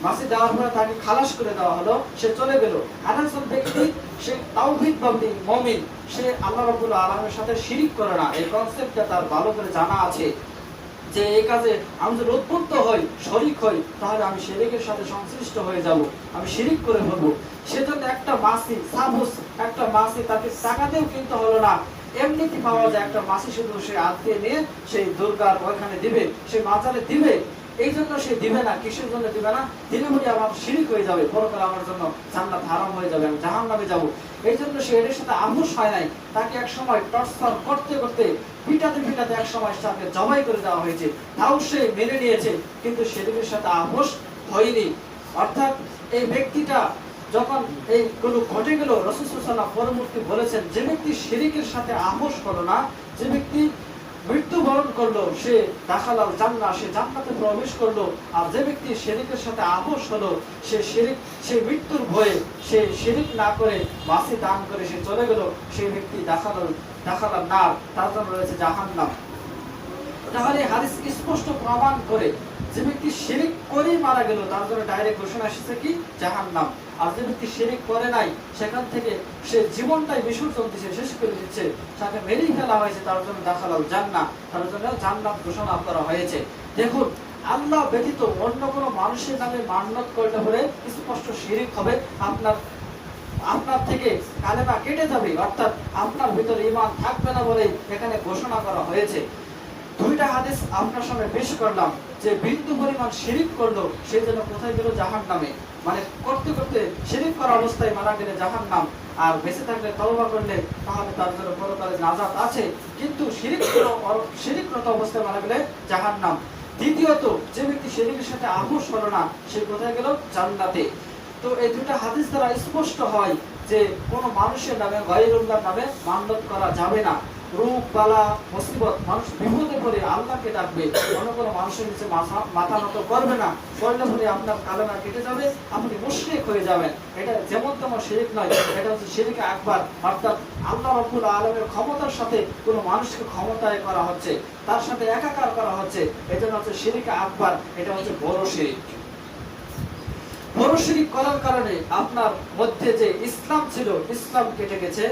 মাসি দেওয়ার পরে তাকে খালাস করে দেওয়া হলো, সে চলে গেল। আরেকজন ব্যক্তি সে তাওহীদবাদী মুমিন, সে আল্লাহ রাব্বুল আলামিনের সাথে শিরিক করে না, এই কনসেপ্টটা তার ভালো করে জানা আছে যে এই কাজে আমি যদি উদ্বুদ্ধ হই, শরীক হই, তাহলে আমি শিরিকের সাথে সংশ্লিষ্ট হয়ে যাব, আমি শিরিক করে ফেলবো। সেজন্য একটা মাসি তাকে টাকা দিয়েও কিনতে হলো না, এমনিতে পাওয়া যায় একটা মাছি শুধু সে হাত দিয়ে নিয়ে সেই দুর্গার ওখানে দিবে, সেই মাজারে দিবে। এই জন্য সে দিবে না, কিসের জন্য দিবে না? দিলে বলে আমার শিরিক হয়ে যাবে, পরকালে আমার জন্য জান্নাত হারাম হয়ে যাবে, আমি জাহান্নামে যাব। এই জন্য সে এর সাথে আপোষ হয় নাই। তাকে এক সময় টর্চার করতে করতে পিটাতে এক সময় তাকে জবাই করে দেওয়া হয়েছে, তাও সে মেনে নিয়েছে, কিন্তু শিরিকের সাথে আপোষ হয়নি। অর্থাৎ এই ব্যক্তিটা যখন এই গুলো ঘটে গেল, রাসূল সাল্লাল্লাহু আলাইহি ওয়াসাল্লাম পরবর্তী বলেছেন, যে ব্যক্তি শিরিকের সাথে আপোষ করলো না, যে ব্যক্তি মৃত্যুবরণ করলো, সে দাখালাল জান্নাহ, সে জান্নাতে প্রবেশ করলো। আর যে ব্যক্তি শিরিকের সাথে আপোষ হলো, সে মৃত্যুর ভয়ে সে শিরিক না করে মাসি দান করে সে চলে গেল, সেই ব্যক্তি দাখালাল নার, তার জন্য রয়েছে জাহান্নাম। তাহলে হাদিস স্পষ্ট প্রমাণ করে যে ব্যক্তি শিরিক করেই মারা গেল, তার জন্য ডাইরেক্ট ঘোষণা এসেছে কি? জাহান্নাম। আর যে ব্যক্তি শিরিক করে নাই, সেখান থেকে সে জীবনটাই বিসর্জন দিচ্ছে, শেষ করে দিচ্ছে, তাকে মেরেই ফেলা হয়েছে, তার জন্য দাখালাল জান্নাহ, তার জন্য জান্নাত ঘোষণা করা হয়েছে। দেখুন, আল্লাহ ব্যতীত অন্য কোনো মানুষের নামে মান্যত করতে হলে স্পষ্ট শিরিক হবে। আপনার থেকে কালেমা কেটে যাবে, অর্থাৎ আপনার ভিতরে ঈমান থাকবে না বলে এখানে ঘোষণা করা হয়েছে। দুইটা হাদিস আপনার সামনে পেশ করলাম, যে বিন্দু পরিমাণ শিরিক করলো সেই জন্য কোথায় গেল? জাহান্নামে। মানে করতে করতে শিরিক করা অবস্থায় মারা গেলে জাহান্নাম, আর বেঁচে থাকলে তওবা করলে তাহলে তার জন্য পরকালে নাজাত আছে। কিন্তু শিরিকরত অবস্থায় মারা গেলে জাহান্নাম। দ্বিতীয়ত, যে ব্যক্তি শিরিকের সাথে আপোষ হলো না, সে কোথায় গেল? জান্নাতে। তো এই দুটো হাদিস দ্বারা স্পষ্ট হয় যে কোন মানুষের নামে, গায়রুল্লাহর নামে মান্যত করা যাবে না। রূপ বালা মুসিবত, মানুষ বিপদে পড়ে আল্লাহকে ডাকবে, অন্য কোনো মানুষের নিচে মাথা নত করবে না। করলে পরে আপনার কালেমা কেটে যাবে, আপনি মুশরিক হয়ে যাবেন। এটা যেমন তেমন শিরিক নয়, এটা হচ্ছে শিরিকে আকবার। অর্থাৎ আল্লাহ রাব্বুল আলামিনের ক্ষমতার সাথে কোনো মানুষকে ক্ষমতায় করা হচ্ছে, তার সাথে একাকার করা হচ্ছে, এজন্য হচ্ছে শিরিকে আকবার। এটা হচ্ছে বড় শিরিক। বড় শিরিক করার কারণে আপনার মধ্যে যে ইসলাম ছিল, ইসলাম কেটে গেছে।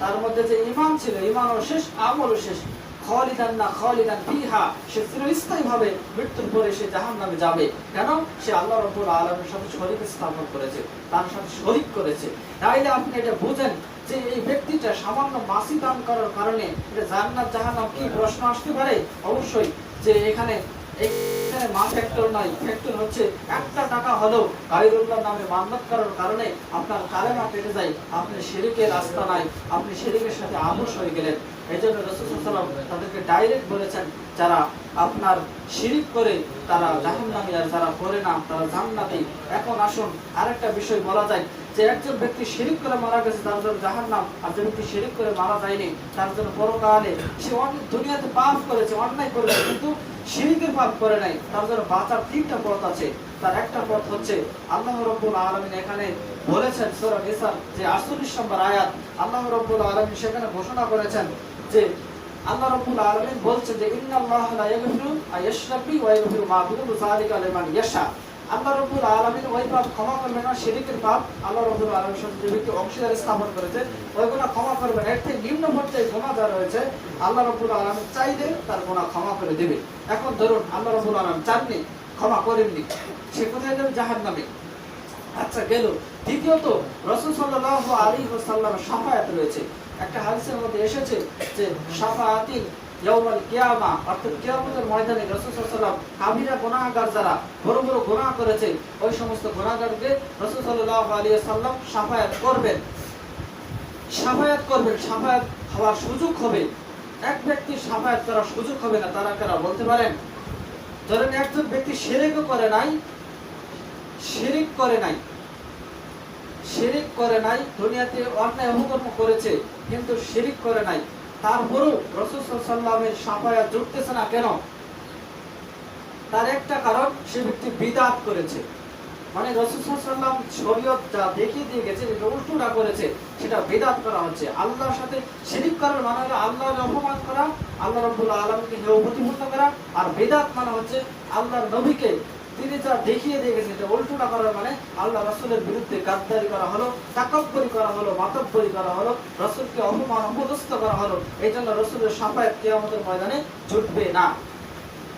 তার মধ্যে যে ঈমান ছিল, ঈমানও শেষ, আমলও শেষ। খালিদান ফিহা, সে চিরস্থায়ীভাবে মৃত্যুর পরে সে জাহান্নামে যাবে। কেন? সে আল্লাহ রাব্বুল আলামিনের সাথে শরীক স্থাপন করেছে, তার সাথে শরীক করেছে। তাইলে আপনি এটা বুঝেন যে এই ব্যক্তিটা সামান্য মাসি দান করার কারণে এটা জান্নাত জাহান্নাম কি প্রশ্ন আসতে পারে? অবশ্যই। যে এখানে মা ফ্যাক্টর নাই, ফ্যাক্টর হচ্ছে একটা টাকা হলেও গায়রুল্লাহর নামে মান্যত করার কারণে আপনার কালেমা কেটে যায়, আপনি শিরিকের রাস্তা নাই, আপনি শিরিকের সাথে আপোষ হয়ে গেলেন। এই জন্য রাসূল সাল্লাল্লাহু আলাইহি ওয়াসাল্লাম তাদেরকে ডাইরেক্ট বলেছেন, যারা আপনার শিরিক করে তারা জাহান্নামী, আর যারা করে না তারা জান্নাতি। এখন আসুন আরেকটা বিষয় বলা যায়, যে একজন ব্যক্তি শিরিক করে মারা গেছে, তার জন্য জাহান্নাম। আর যে ব্যক্তি শিরিক করে মারা যায়নি, তার জন্য পরকালে সে দুনিয়াতে পাপ করেছে, অন্যায় করেছে, কিন্তু শিরিকের পাপ করে নাই, তার জন্য বাঁচার তিনটা পথ আছে। তার একটা পথ হচ্ছে আল্লাহ রাব্বুল আলামিন এখানে বলেছেন সূরা নিসা যে 48 নম্বর আয়াত, আল্লাহ রাব্বুল আলামিন সেখানে ঘোষণা করেছেন যে আল্লাহ রাব্বুল আলামিন বলছেন যে ইন্নাল্লাহা লা ইয়াগফিরু আইয়াশরাকু ওয়া ইয়াগফিরু মা দুনা যালিকা লিমান ইয়াশা। আল্লাহ রাব্বুল আলামিন ওই পাপ ক্ষমা করবেন না, শিরকের পাপ। আল্লাহ রাব্বুল আলামিনের সাথে যে ব্যক্তি অংশীদার স্থাপন করেছে ওই গুনাহ ক্ষমা করবেন। এর থেকে নিম্ন পর্যায়ে গুনাহ যা রয়েছে আল্লাহ রাব্বুল আলামিন চাইলে তার গুনাহ ক্ষমা করে দেবে। এখন ধরুন আল্লাহ রাব্বুল আলামিন চাননি, ক্ষমা করেননি, সে কোথায় যাবে? জাহান্নামে। আচ্ছা গেল। দ্বিতীয়ত, রাসূল সাল্লাল্লাহু আলাইহি ওয়াসাল্লামের শাফায়াত রয়েছে। একটা হাদিসের মধ্যে এসেছে যে শাফাআতিন ইয়াউমাল কিয়ামা, অর্থাৎ কিয়ামতের ময়দানে রাসূল সাল্লাল্লাহু আলাইহি ওয়াসাল্লাম কাবিরা গুনাহগার যারা বড় বড় গুনাহ করেছে, ওই সমস্ত গুনাহগারকে রাসূল সাল্লাল্লাহু আলাইহি ওয়াসাল্লাম শাফায়াত করবেন। শাফায়াত হওয়ার সুযোগ হবে। এক ব্যক্তির শাফায়াত করার সুযোগ হবে না, তারা কারা বলতে পারেন? ধরেন একজন ব্যক্তি শিরিক করে নাই, দুনিয়াতে অন্যায় অপকর্ম করেছে, কিন্তু শিরিক করে নাই, তারপরেও রাসূল সাল্লাল্লাহু আলাইহি ওয়াসাল্লামের শাফায়াত জুটতেছে না কেন? তার একটা কারণ, সে ব্যক্তি বিদআত করেছে। মানে রাসূল সাল্লাল্লাহু আলাইহি ওয়াসাল্লাম শরীয়ত যা দেখিয়ে দিয়ে গেছে, যেটা উল্টোটা করেছে, সেটা বিদআত করা হচ্ছে। আল্লাহর সাথে শিরিক করার মানে হলো আল্লাহর অপমান করা, আল্লাহ রাব্বুল আলামিনকে হেয় প্রতিপন্ন করা। আর বিদআত মানে হচ্ছে আল্লাহর নবীকে তিনি যা দেখিয়ে দিয়ে গেছেন, এটা উল্টোটা করার মানে আল্লাহ রাসূলের বিরুদ্ধে গাদ্দারি করা হলো, তাকাব্বুরি করা হলো, মাতাব্বরি করা হলো, রাসূলকে অপমান অপদস্থ করা হলো। এই জন্য রাসূলের শাফায়াত কিয়ামতের ময়দানে জুটবে না।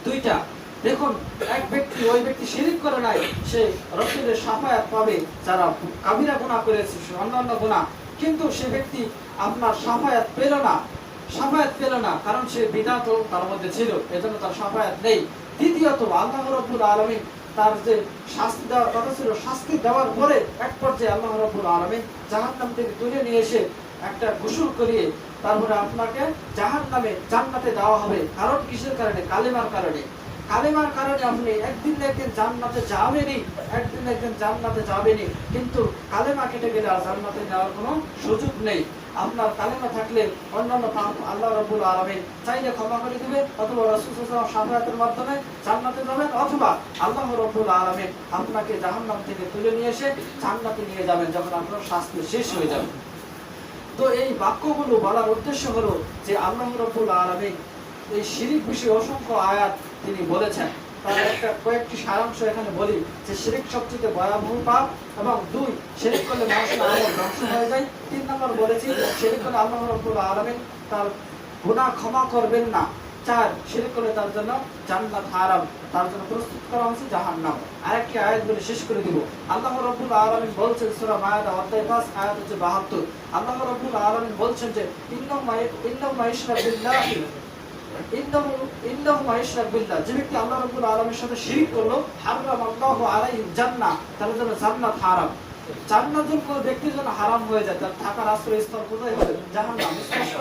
দুইটা দেখুন, ওই ব্যক্তি শিরিক করে নাই, সে রাসূলের শাফায়াত পাবে। যারা কাবিরা গুনাহ করেছে, অন্যান্য গুনাহ, কিন্তু সে ব্যক্তি আপনার শাফায়াত পেল না, শাফায়াত পেল না, কারণ সে বিদআত তার মধ্যে ছিল, এজন্য তার শাফায়াত নেই। দ্বিতীয়ত আল্লাহ রাব্বুল আলামিন তার যে শাস্তি দেওয়ার কথা ছিল, শাস্তি দেওয়ার পরে এক পর্যায়ে আল্লাহ রাব্বুল আলামিন জাহান্নাম থেকে তুলে নিয়ে এসে একটা গোসল করিয়ে তারপরে আপনাকে জাহান্নামে জান্নাতে দেওয়া হবে। কারণ কিসের কারণে? কালেমার কারণে। কালেমার কারণে আপনি একদিন না একদিন জান্নাতে যাবেনই, একদিন না একদিন জান্নাতে যাবেনই, কিন্তু কালেমা কেটে গেলে আর জান্নাতে যাওয়ার কোনো সুযোগ নেই। আপনার কালেমা থাকলে অন্যান্য পাপ আল্লাহ রাব্বুল আলামিন চাইলে ক্ষমা করে দিবে, অথবা রাসূল সাল্লাল্লাহু আলাইহি ওয়াসাল্লাম শাফায়াতের মাধ্যমে জান্নাতে যাবেন, অথবা আল্লাহ রাব্বুল আলামিন আপনাকে জাহান্নাম থেকে তুলে নিয়ে এসে জান্নাতে নিয়ে যাবেন যখন আপনার শাস্তি শেষ হয়ে যাবে। তো এই বাক্যগুলো বলার উদ্দেশ্য হলো যে আল্লাহ রাব্বুল আলামিন এই শিরিক বিষয়ে অসংখ্য আয়াত তিনি বলেছেন। তার কয়েকটি সারাংশ এখানে বলি যে শিরিক সবচেয়ে ভয়াবহ পাপ, এবং 2 শিরিক করলে মানুষের আমল ধ্বংস হয়ে যায়। 3 নম্বর বলেছি শিরিক করলে আল্লাহ রাব্বুল আলামিন তার গুনাহ ক্ষমা করবেন না। 4 শিরিক করলে তার জন্য জান্নাত হারাম, তার জন্য প্রস্তুত করা হয়েছে জাহান্নাম। আরেকটি আয়াত বলে শেষ করে দিব। আল্লাহ রাব্বুল আলামিন বলছেন সূরা মায়েদা অধ্যায় 5 আয়াত হচ্ছে 72। আল্লাহ রাব্বুল আলামিন বলছেন যে ইন্নামা ইশরাক বিল্লাহি যে ব্যক্তি আল্লাহ রাব্বুল আলামিনের সাথে শিরক করলো, হারামাল্লাহু আলাইহি জান্নাহ, তার জন্য জান্নাত হারাম। জান্নাত যখন কোনো ব্যক্তির জন্য হারাম হয়ে যায়, তার থাকার আশ্রয়স্থল কোথায় হবে? জাহান্নাম। স্পষ্ট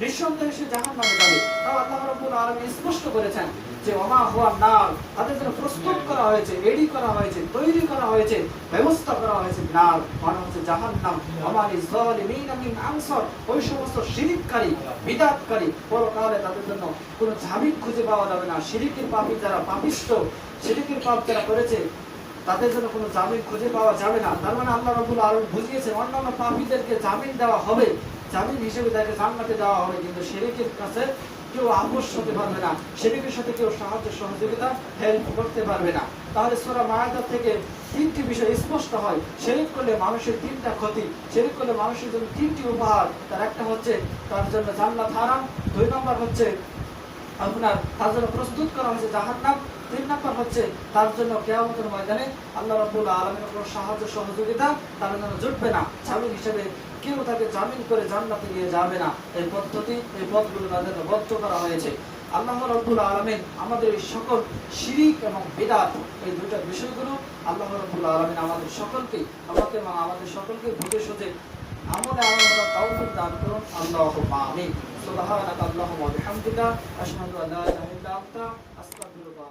নিঃসন্দেহে সে জাহান্নামে যাবে। তাও আল্লাহ রাব্বুল আলামিন স্পষ্ট করেছেন যে ওমা হুয়া নার, তাদের জন্য প্রস্তুত করা হয়েছে, রেডি করা হয়েছে, তৈরি করা হয়েছে, ব্যবস্থা করা হয়েছে নার, মানে হচ্ছে জাহান্নাম। ওমা লিযালিমিন মিন আনসার, ওই সমস্ত শিরককারী বিদআতকারী পরকালে তাদের জন্য কোনো জামিন খুঁজে পাওয়া যাবে না। শিরকের পাপী যারা পাপিষ্ঠ, শিরকের পাপ যারা করেছে, তাদের জন্য কোনো জামিন খুঁজে পাওয়া যাবে না। তার মানে আল্লাহ রাব্বুল আলামিন বুঝিয়েছেন অন্যান্য পাপীদেরকে জামিন দেওয়া হবে, জামিন হিসেবে তাকে জান্নাতে দেওয়া হবে, কিন্তু শিরকের কাছে কেউ আপোষ হতে পারবে না, শিরকের সাথে কেউ সাহায্য সহযোগিতা হেল্প করতে পারবে না। তাহলে সূরা মায়েদা থেকে 3টি বিষয় স্পষ্ট হয়। শিরক করলে মানুষের 3টা ক্ষতি, শিরক করলে মানুষের জন্য 3টি উপহার। তার একটা হচ্ছে তার জন্য জান্নাত হারাম, 2 নম্বর হচ্ছে আপনার তার জন্য প্রস্তুত করা হয়েছে জাহান্নাম, 3 নম্বর হচ্ছে তার জন্য কিয়ামতের ময়দানে আল্লাহ রাব্বুল আলামিনের কোনো সাহায্য সহযোগিতা তার জন্য জুটবে না। জামিন হিসেবে কেউ তাকে জামিন করে জান্নাতে নিয়ে যাবে না। এই পদ্ধতি, এই পথগুলো তাদের বদ্ধ করা হয়েছে। আল্লাহ রাব্বুল আলামিন আমাদের এই সকল শিরিক এবং বিদআত, এই 2টা বিষয়গুলো আল্লাহ রাব্বুল আলামিন আমাদের সকলকে, আমাকে এবং আমাদের সকলকে বুঝে সুঝে আমলে আমল তৌফিক দান করুন। আল্লাহুম্মা আমিন। সুবহানাকা আল্লাহুম্মা ওয়া বিহামদিকা আশহাদু আল্লা ইলাহা ইল্লা আনতা আস্তাগফিরুকা।